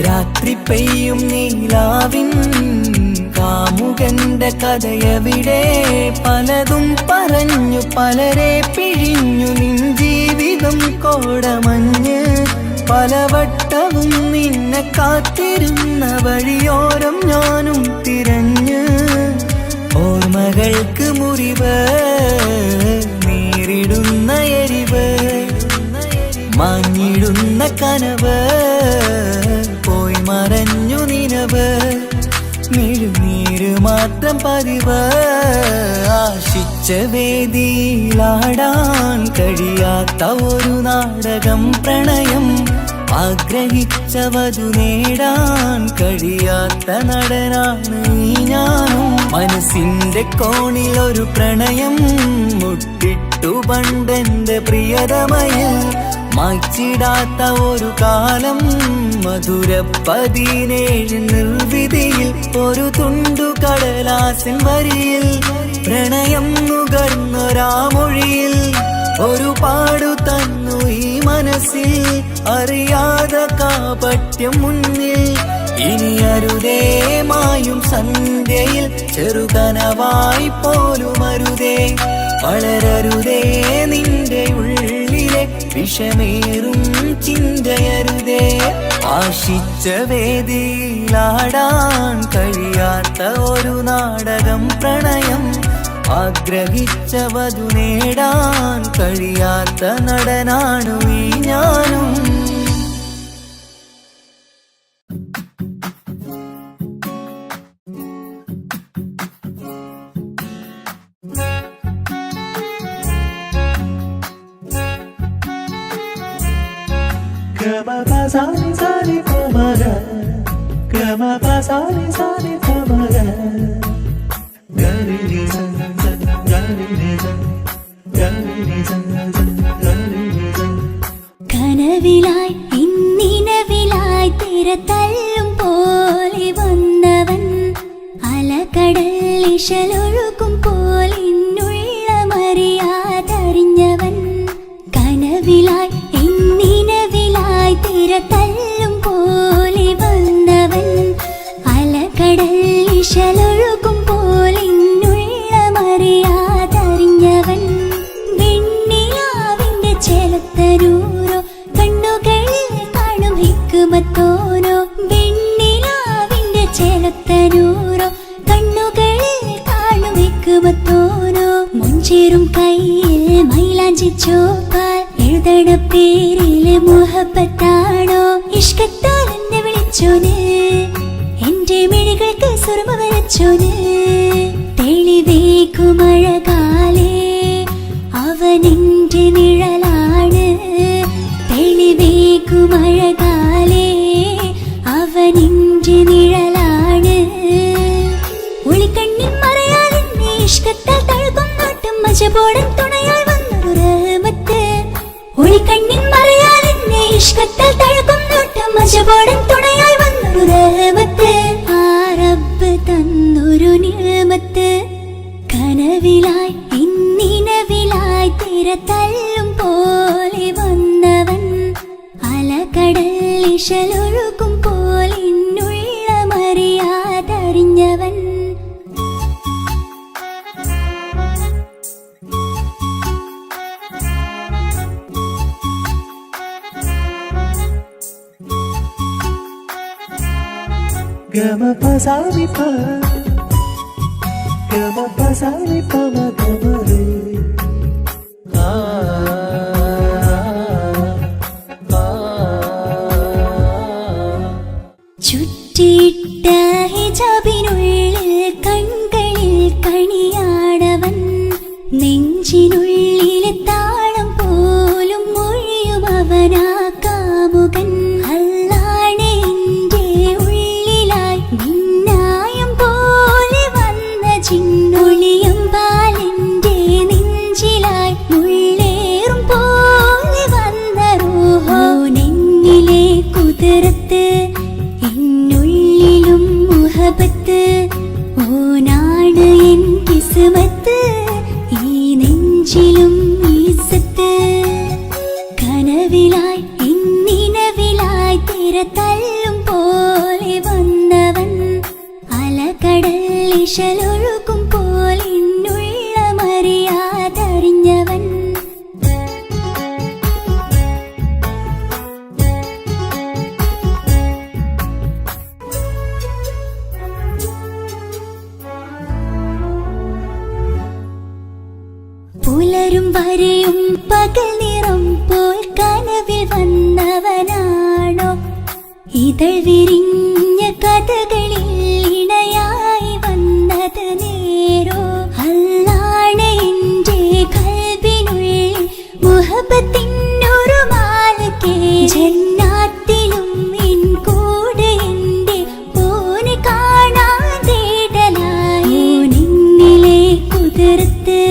Speaker 1: രാത്രി പെയ്യും നീലാവിൻ കാമുകന്റെ കഥയവിടെ. പലതും പറഞ്ഞു പലരെ പിഴിഞ്ഞു നിൻ ജീവിതം കോടമഞ്ഞ്, പലവട്ടവും നിന്നെ കാത്തിരുന്ന വഴിയോരം ഞാനും തിരഞ്ഞ്. ഓർമ്മകൾക്ക് മുറിവ് നേരിടുന്ന എരിവ്, മാഞ്ഞിടുന്ന കനവ് പോയി മറഞ്ഞു നിനവ്, മിഴുനീര് മാത്രം പതിവ്. ആശിച്ച വേദിയിലാടാൻ കഴിയാത്ത ഒരു നാടകം പ്രണയം, ആഗ്രഹിച്ചവതു നേടാൻ കഴിയാത്ത നടനാണ് ഈ ഞാനും. മനസ്സിന്റെ കോണിലൊരു പ്രണയം മുട്ടിട്ടു പണ്ടെന്റെ പ്രിയതമയിൽ, മായ്ച്ചിടാത്ത ഒരു കാലം മധുര 17 നിർവിധിയിൽ ഒരു തുണ്ടു കടലാസിൻ വരിയിൽ പ്രണയം നുകർന്നൊരാമൊഴിയിൽ ഒരു പാടു തന്നു ഈ മനസ്സിൽ അറിയാതെ കാപട്യം മുന്നിൽ ഇനി അരുതേ മായും സന്ധ്യയിൽ ചെറുകനവായി പോലും അരുതേ വളരരുതേ നിന്റെ ഉള്ളിലെ വിഷമേറും ചിന്തയരുതേ ആശിച്ച വേദിയിലാടാൻ കഴിയാത്ത ഒരു നാടകം പ്രണയം ആഗ്രഹിച്ച വധു നേടാൻ കഴിയാത്ത നടനാണു ഈ ഞാനും
Speaker 2: കനവിലായി ഇന്നിനവിലായി തിരതല്ലും പോലെ വന്നവൻ അലകടൽ ഇശലൊഴുകും പോലെ ഇന്നുള്ളമറിയാതറിഞ്ഞവൻ കനവിലായി ഇന്നിനവിലായി തിരതല്ലും പോലെ വന്നവൻ അലകടൽ ഇശലൊഴുകും പോലെ ഇന്നുള്ളമറിയാതറിഞ്ഞവൻ വെണ്ണിലാവിന്റെ ചെലത്തരൂരോ കണ്ണുകളിൽ കാണും ഹിക്കുമത്തോരോ വെണ്ണിലാവിന്റെ ചെലത്തരൂരോ കണ്ണുകളിൽ കാണും ഹിക്കുമത്തോരോ മുഞ്ചേറും കയ്യിൽ മൈലാഞ്ചി ചോപ്പാൽ എഴുതണ പേരിലെ മുഹബത്താണോ ഇഷ്കത്താൽ എന്നെ വിളിച്ചോന് എന്റെ മിഴികൾക്ക് സുറുമ വരച്ചോന് തെളിവേക്കുമഴകാലേ അവനെന്റെ നിഴലാണ് തെളിവേക്കുമഴകാലേ അവനെന്റെ നിഴലാണ് ഒളിക്കണ്ണിൻ മറയാൽ എന്നെ ഇഷ്കത്താൽ തഴുകും നോട്ടം മജബോടൻ തുണയായി വന്നൊരു റഹ്മത്ത് ഒളിക്കണ്ണിൻ മറയാൽ എന്നെ ഇഷ്കത്താൽ തഴുകും നോട്ടം മജബോടൻ തുണയായി വന്നൊരു റഹ്മത്ത് ആ റബ്ബ് തന്നൊരു നിഅമത്ത് കനവിലായി ഇന്നിനവിലായി തിരതല്ലും പോലെ വന്നവൻ അലകടൽ ഇശലൊഴുകും പോലെ ഇന്നുള്ളമറിയാതറിഞ്ഞവൻ ചുറ്റിയിട്ട ഹിജാബിനുള്ളിൽ കൺകളിൽ കണിയാടവൻ നെഞ്ചിനുള്ളിലെ താളം പോലും മൊഴിയും അവനാ കാമുകൻ അല്ലാണെ എന്റെ ഉള്ളിലായി മിന്നായം പോലെ വന്ന ചിന്നൊളിയും പാലെന്റെ നെഞ്ചിലായി മുള്ളേറും പോലെ വന്ന റൂഹോ നെഞ്ഞിലെ കുതിരത്ത് എന്നുള്ളിലും മുഹബത്ത് ഓനാണ് എൻ കിസ്മത്ത് ഈ നെഞ്ചിലും ഈസത്ത് കനവിലായി ഇന്നിനവിലായി തിരതല്ലും പോലെ വന്നവൻ അലകടൽ ഇശലൊഴുകും പോലെ ഇന്നുള്ളമറിയാതറിഞ്ഞവൻ പുലരും വരെയും പകൽ നിറം പോൽ കനവിൽ വന്നവനാണോ ഇതൾ വിരിഞ്ഞ കഥകളിൽ ഇണയായി വന്നത് നേരോ അല്ലാണെ എന്റെ കൽബിനുള്ളിൽ മുഹബത്തിനൊരു മാലക്കേ ജന്നാത്തിലും എൻ കൂടെ എന്റെ ഓനെ കാണാൻ തേടലായി നിന്നിലെ കുതിർത്ത്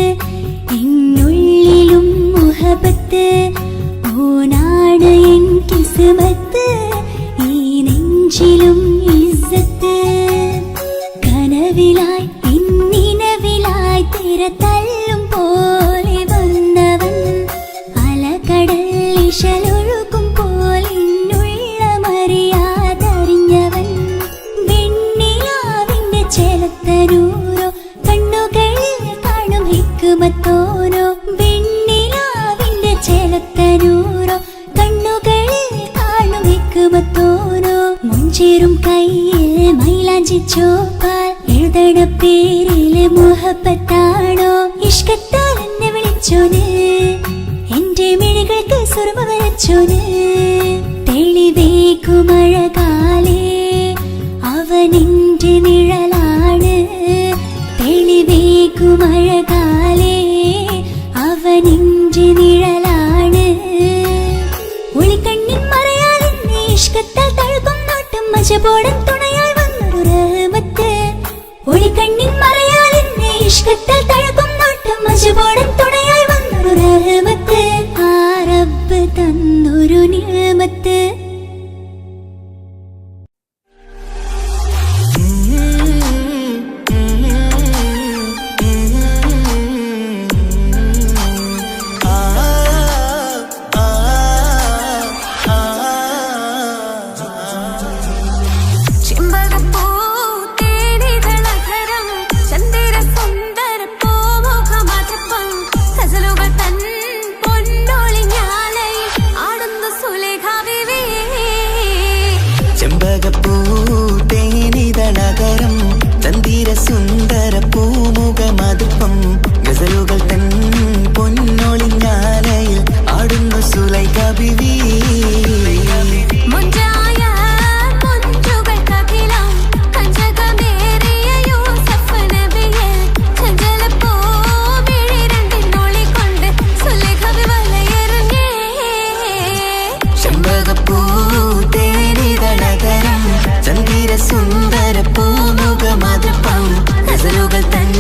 Speaker 2: എന്നുള്ളിലും മുഹബത്ത് ഓനാ കിസ്മത്ത് ഈ നെഞ്ചിലും ഇസ്സത്ത് കനവിലായി ഇന്നിനവിലായി തിര തള്ളും പോലെ വന്നവൻ അലകടൽ ഇശലൊഴുകും പോലിന്നുള്ള മറിയാതറിഞ്ഞവൻ വെണ്ണിലാവിന്റെ ചേലത്തനൂരോ കണ്ണുകളിൽ കാണും ഹിക്മത്തോരോ വെണ്ണിലാവിന്റെ ചേലത്തനൂരോ കണ്ണുകളിൽ കാണും ഹിക്മത്തോരോ മുഞ്ചേറും കയ്യിൽ മൈലാഞ്ചി ചോപ്പാൽ എഴുതണ പേരില് മുഹബത്താണോ ഇഷ്കത്താൽ എന്നെ വിളിച്ചോന് എന്റെ മിഴികൾക്ക് സുർമ വരച്ചോന് തെളിവേക്കുമഴകാലേ അവനെന്റെ നിഴലാണ് തെളിവേക്കുമഴകാലേ അവനെന്റെ നിഴലാണ് ഒളിക്കണ്ണിൻ മറയാൽ എന്നെ ഇഷ്കത്താൽ തഴുകും നോട്ടും മജബോടൻ തുണയായി വന്നൊരു റഹ്മത്ത് ഒളിക്കണ്ണിൻ മറയാൽ എന്നെ ഇഷ്കത്താൽ തഴുകും നോട്ടും മജബോടൻ തുണയായി വന്നൊരു റഹ്മത്ത് ആ റബ്ബ് തന്നൊരു നിഅമത്ത്
Speaker 1: സുന്ദര പൂമുഖമതുപ്പം ഗസലുകൾ തൻ പൊന്നൊളിഞ്ഞാലയിൽ ആടുന്നു സുലൈഖ ബീവി സുന്ദര പൂമുഖമതുപ്പം ഗസലുകൾ തൻ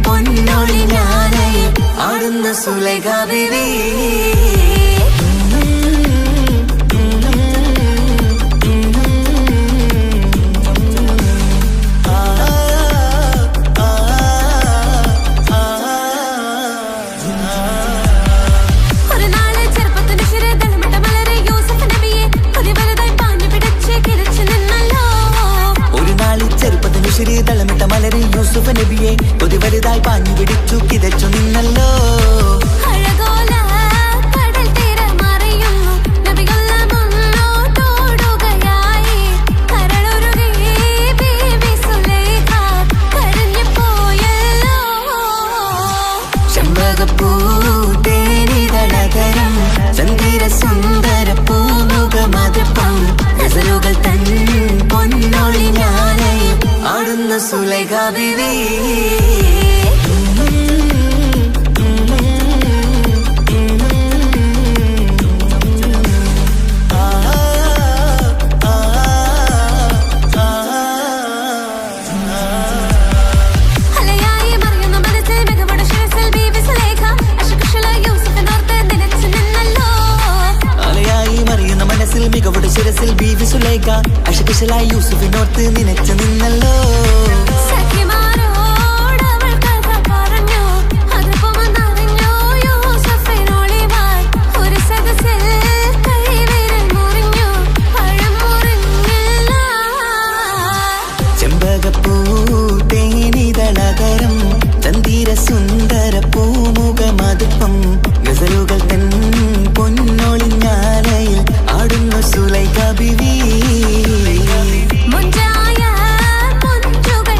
Speaker 1: പൊന്നൊളിഞ്ഞാലയിൽ ആടുന്നു സുലൈഖ ബീവി തളമിട്ട മലരി യൂസുഫ് നബിയെ കൊതി വലുതായി പാഞ്ഞു പിടിച്ചു കിതച്ചു നിന്നല്ലോ ചെമ്പകപ്പൂ തേനിതളകരം ചന്ദിര സുന്ദര പൂമുഖമതുപ്പം ഗസലുകൾ തൻ പൊന്നൊളിഞ്ഞാലയിൽ ആടുന്നു സുലൈഖ ബീവി മികവുടെ ശിരസിൽ ബീവി സുലൈഖ അശകുശലായി യൂസുഫിനോർത്ത് നിനച്ചു നിന്നല്ലോ ചെമ്പകപ്പൂ തേനിതളകരം ചന്ദിര സുന്ദര പൂമുഖമതുപ്പം ഗസലുകൾ തൻ പൊന്നൊളിഞ്ഞാലയിൽ ആടുന്നു സുലൈഖ ബീവി മുഞ്ചായ മുഞ്ചുകൾ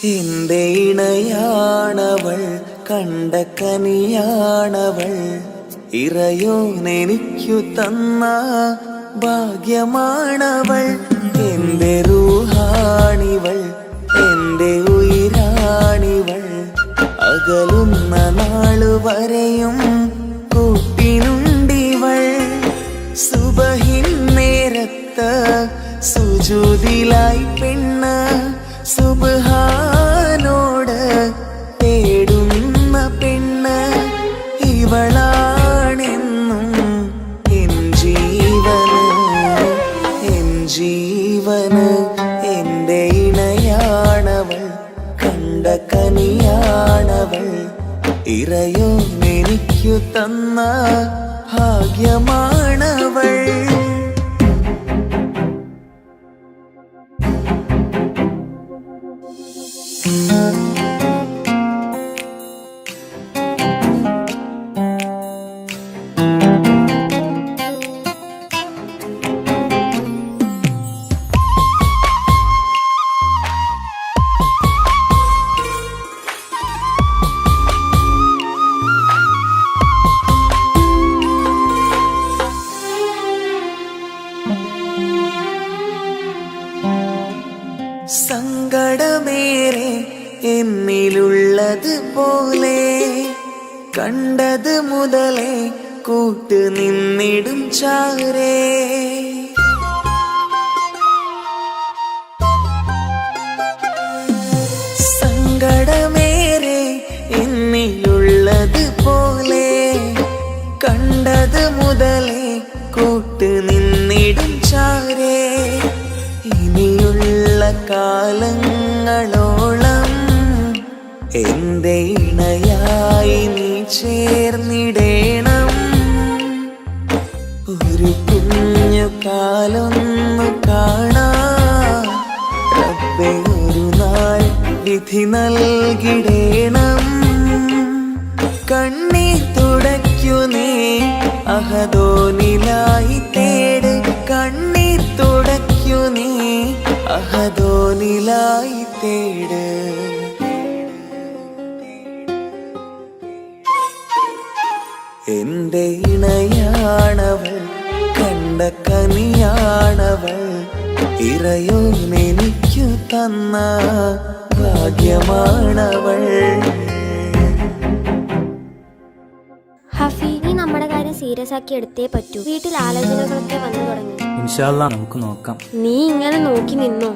Speaker 1: എന്റെ ഇണയാണവൾ, കണ്ട കനിയാണവൾ, ഇറയോനെനിക്കു തന്ന ഭാഗ്യമാണവൾ. എന്റെ റൂഹാണിവൾ, എന്റെ ഉയിരാണിവൾ, അകലുന്ന നാളു വരെയും കൂട്ടിനുണ്ടിവൾ. സുബഹിൻ നേരത്ത് സുജൂദിലായി പെണ്ണ് സുബ്ഹാനോട് തേടുന്ന പെണ്ണ് ഇവളാണെന്നും എൻ ജീവന്, എൻ ജീവന്. എന്റെ ഇണയാണവൾ, കണ്ട കനിയാണവൾ, ഇറയോനെനിക്കു തന്ന ഭാഗ്യമാണവൾ. സങ്കടമേറെ എന്നിലുള്ളത് പോലെ കണ്ടത് മുതലേ കൂട്ട് നിന്നിടും ചാരേ. സങ്കടമേറെ എന്നിലുള്ളത് പോലെ കണ്ടത് മുതലേ കൂട്ട് നിന്നിടും ചാരേ. ഇനിയുള്ള കാലങ്ങളോളം എന്റെ ഇണയായി നീ ചേർന്നിടേണം. ഒരു കുഞ്ഞു കാലൊന്നു കാണാൻ റബ്ബേ ഒരു നാൾ വിധി നൽകിടേണം. കണ്ണീർ തുടയ്ക്കു നീ അഹദോനിലായി തേട്, കണ്ണീർ തുടയ്ക്കു നീ അഹദോനിലായി തേട്. എന്റെ ഇണയാണവൾ, കണ്ട കനിയാണവൾ, ഇറയോനെനിക്കു തന്ന ഭാഗ്യമാണവൾ.
Speaker 5: ഹഫി, നീ നമ്മുടെ കാര്യം സീരിയസ് ആക്കി എടുത്തേ പറ്റൂ. വീട്ടിൽ ആലോചനകളൊക്കെ വന്നു തുടങ്ങി.
Speaker 6: ഇൻഷാ അല്ലാഹ് നമുക്ക് നോക്കാം.
Speaker 5: നീ ഇങ്ങനെ നോക്കി നിന്നോ?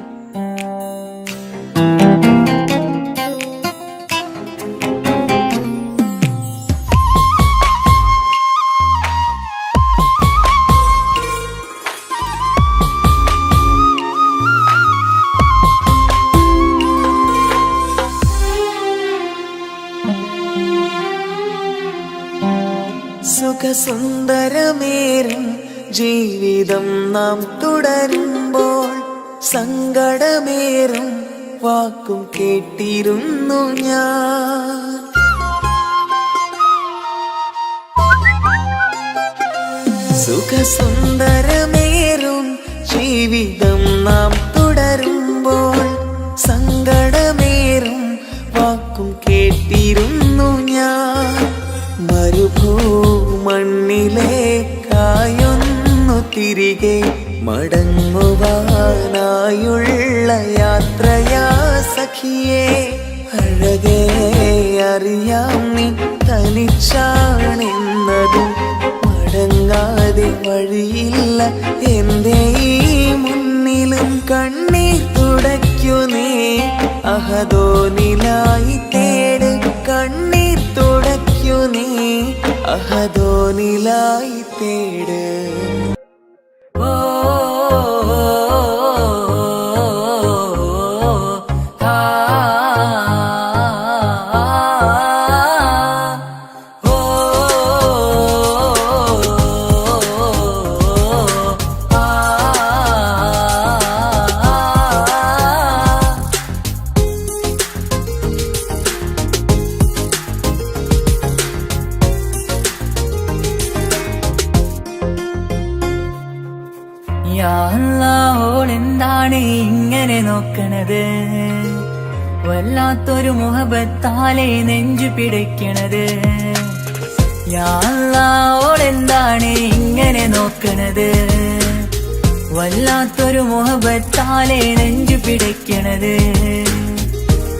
Speaker 1: സുഖസുന്ദരമേറും ജീവിതം നാം തുടരുമ്പോൾ സങ്കടമേറും വാക്കും കേട്ടിരുന്നു ഞാൻ. സുഖസുന്ദരമേറും ജീവിതം നാം തുടരുമ്പോൾ സങ്കടമേറും വാക്കും കേട്ടിരുന്നു ഞാൻ. മരുഭൂമണ്ണിലേക്കായൊന്നു തിരികെ മടങ്ങുവാനായുള്ള യാത്രയാ സഖിയേ. അഴകേ അറിയാം നീ തനിച്ചാണെന്നതും മടങ്ങാതെ വഴിയില്ല എന്റെ ഈ മുന്നിലും. കണ്ണീർ തുടയ്ക്കു നീ അഹദോനിലായി തേട്, കണ്ണീർ തുടയ്ക്കു നീ അഹദോനിലായി തേട്.
Speaker 7: യാ അല്ലാഹ്, ഓളെന്താണ് ഇങ്ങനെ നോക്കണത്?
Speaker 1: വല്ലാത്തൊരു മുഹബത്താലെ നെഞ്ചു പിടയ്ക്കണത്. യാ അല്ലാഹ് ഓളെന്താണ് ഇങ്ങനെ നോക്കണത്? വല്ലാത്തൊരു മുഹബത്താലെ നെഞ്ചു പിടയ്ക്കണത്.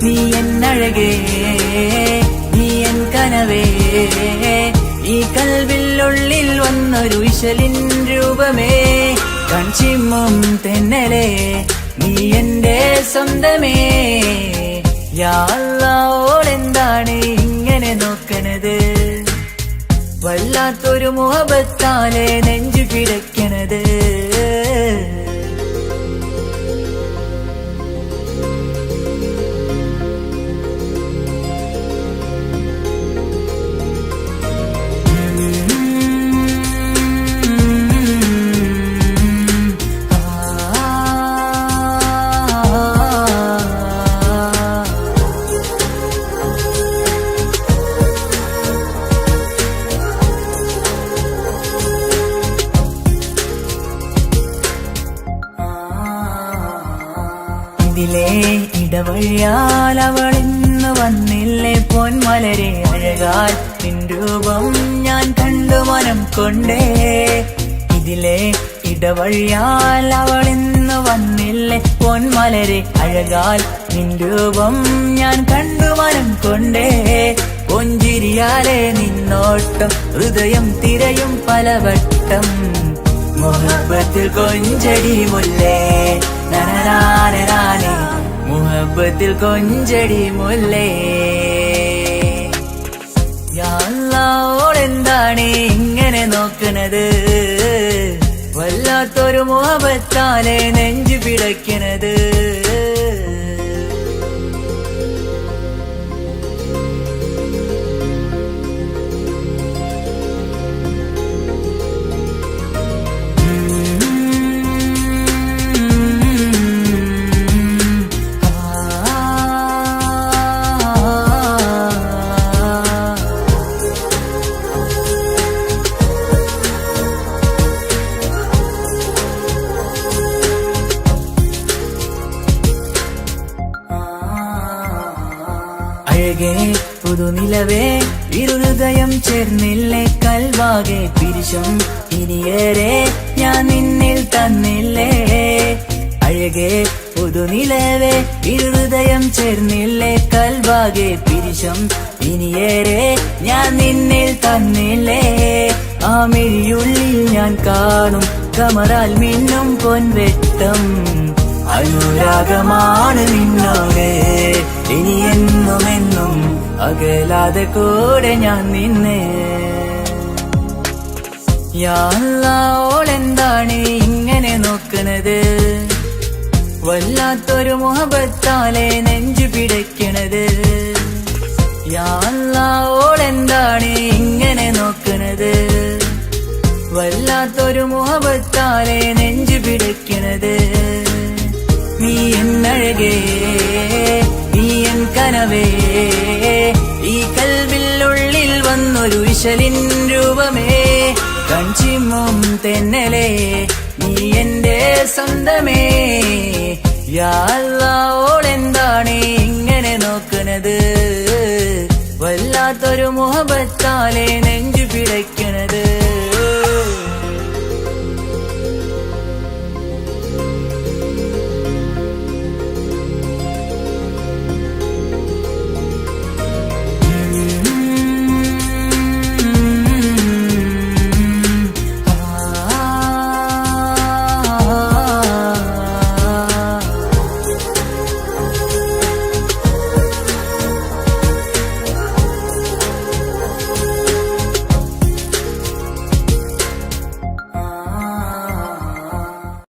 Speaker 1: നീ എന്നഴകേ, നീ എൻ കനവേ, ഈ കൽവിനുള്ളിൽ വന്നൊരു ഇശലിൻ രൂപമേ, കൺചിമ്മും തെന്നലേ, നീ എന്റെ സ്വന്തമേ. യാ അല്ലാഹ് ഓളെന്താണ് ഇങ്ങനെ നോക്കണത്? വല്ലാത്തൊരു മുഹബത്താലെ നെഞ്ചു പിടയ്ക്കണത്. ഇതിലെ ഇടവഴിയാൽ അവളിന്ന് വന്നില്ലേ പൊന്മലരെ, അഴകാൽ നിൻ രൂപം ഞാൻ കണ്ടു മനം കൊണ്ടേ. ഇതിലെ ഇടവഴിയാൽ അവളിന്ന് വന്നില്ലേ പൊന്മലരെ, അഴകാൽ നിൻ രൂപം ഞാൻ കണ്ടു മനം കൊണ്ടേ. പൊഞ്ചിരിയാലെ നിന്നോട്ടം ഹൃദയം തിരയും പലവട്ടം, മുഹബത്തിൽ കൊഞ്ചടി മുല്ലേ നനനാനേ, മുഹബത്തിൽ കൊഞ്ചടി മുല്ലേ. യാ അല്ലാഹ് ഓളെന്താണ് ഇങ്ങനെ നോക്കണത്? വല്ലാത്തൊരു മുഹബത്താലെ നെഞ്ചു പിടയ്ക്കണത്. അഴകേ പുതുനിലവേ, ഇരുഹൃദയം ചേർന്നില്ലേ കൽവാകെ പിരിശം ഇനിയേറെ ഞാൻ നിന്നിൽ തന്നില്ലേ. അഴകേ പുതുനിലവേ, ഇരുഹൃദയം ചേർന്നില്ലേ കൽവാകെ പിരിശം ഇനിയേറെ ഞാൻ നിന്നിൽ തന്നില്ലേ. ആ മിഴിയുള്ളിൽ ഞാൻ കാണും കമറാൽ മിന്നും പൊൻവെട്ടം, അനുരാഗമാണ് നിന്നോട് ഇനി എന്നുമെന്നും അകലാതെ കൂടെ ഞാൻ നിന്നെ. യാ അല്ലാഹ് ഓളെന്താണ് ഇങ്ങനെ നോക്കണത്? വല്ലാത്തൊരു മുഹബത്താലെ നെഞ്ചു പിടയ്ക്കണത്. യാ അല്ലാഹ് ഓളെന്താണ് ഇങ്ങനെ നോക്കണത്? വല്ലാത്തൊരു മുഹബത്താലെ നെഞ്ചു പിടയ്ക്കണത്. നീ എന്നഴകേ, നീ എൻ കനവേ, ഈ കൽവിനുള്ളിൽ വന്നൊരു ഇശലിൻ രൂപമേ, കൺചിമ്മും തെന്നലേ, നീ എന്റെ സ്വന്തമേ. യാ അല്ലാഹ് ഓളെന്താണ് ഇങ്ങനെ നോക്കണത്? വല്ലാത്തൊരു മുഹബത്താലെ നെഞ്ചു പിടയ്ക്കണത്.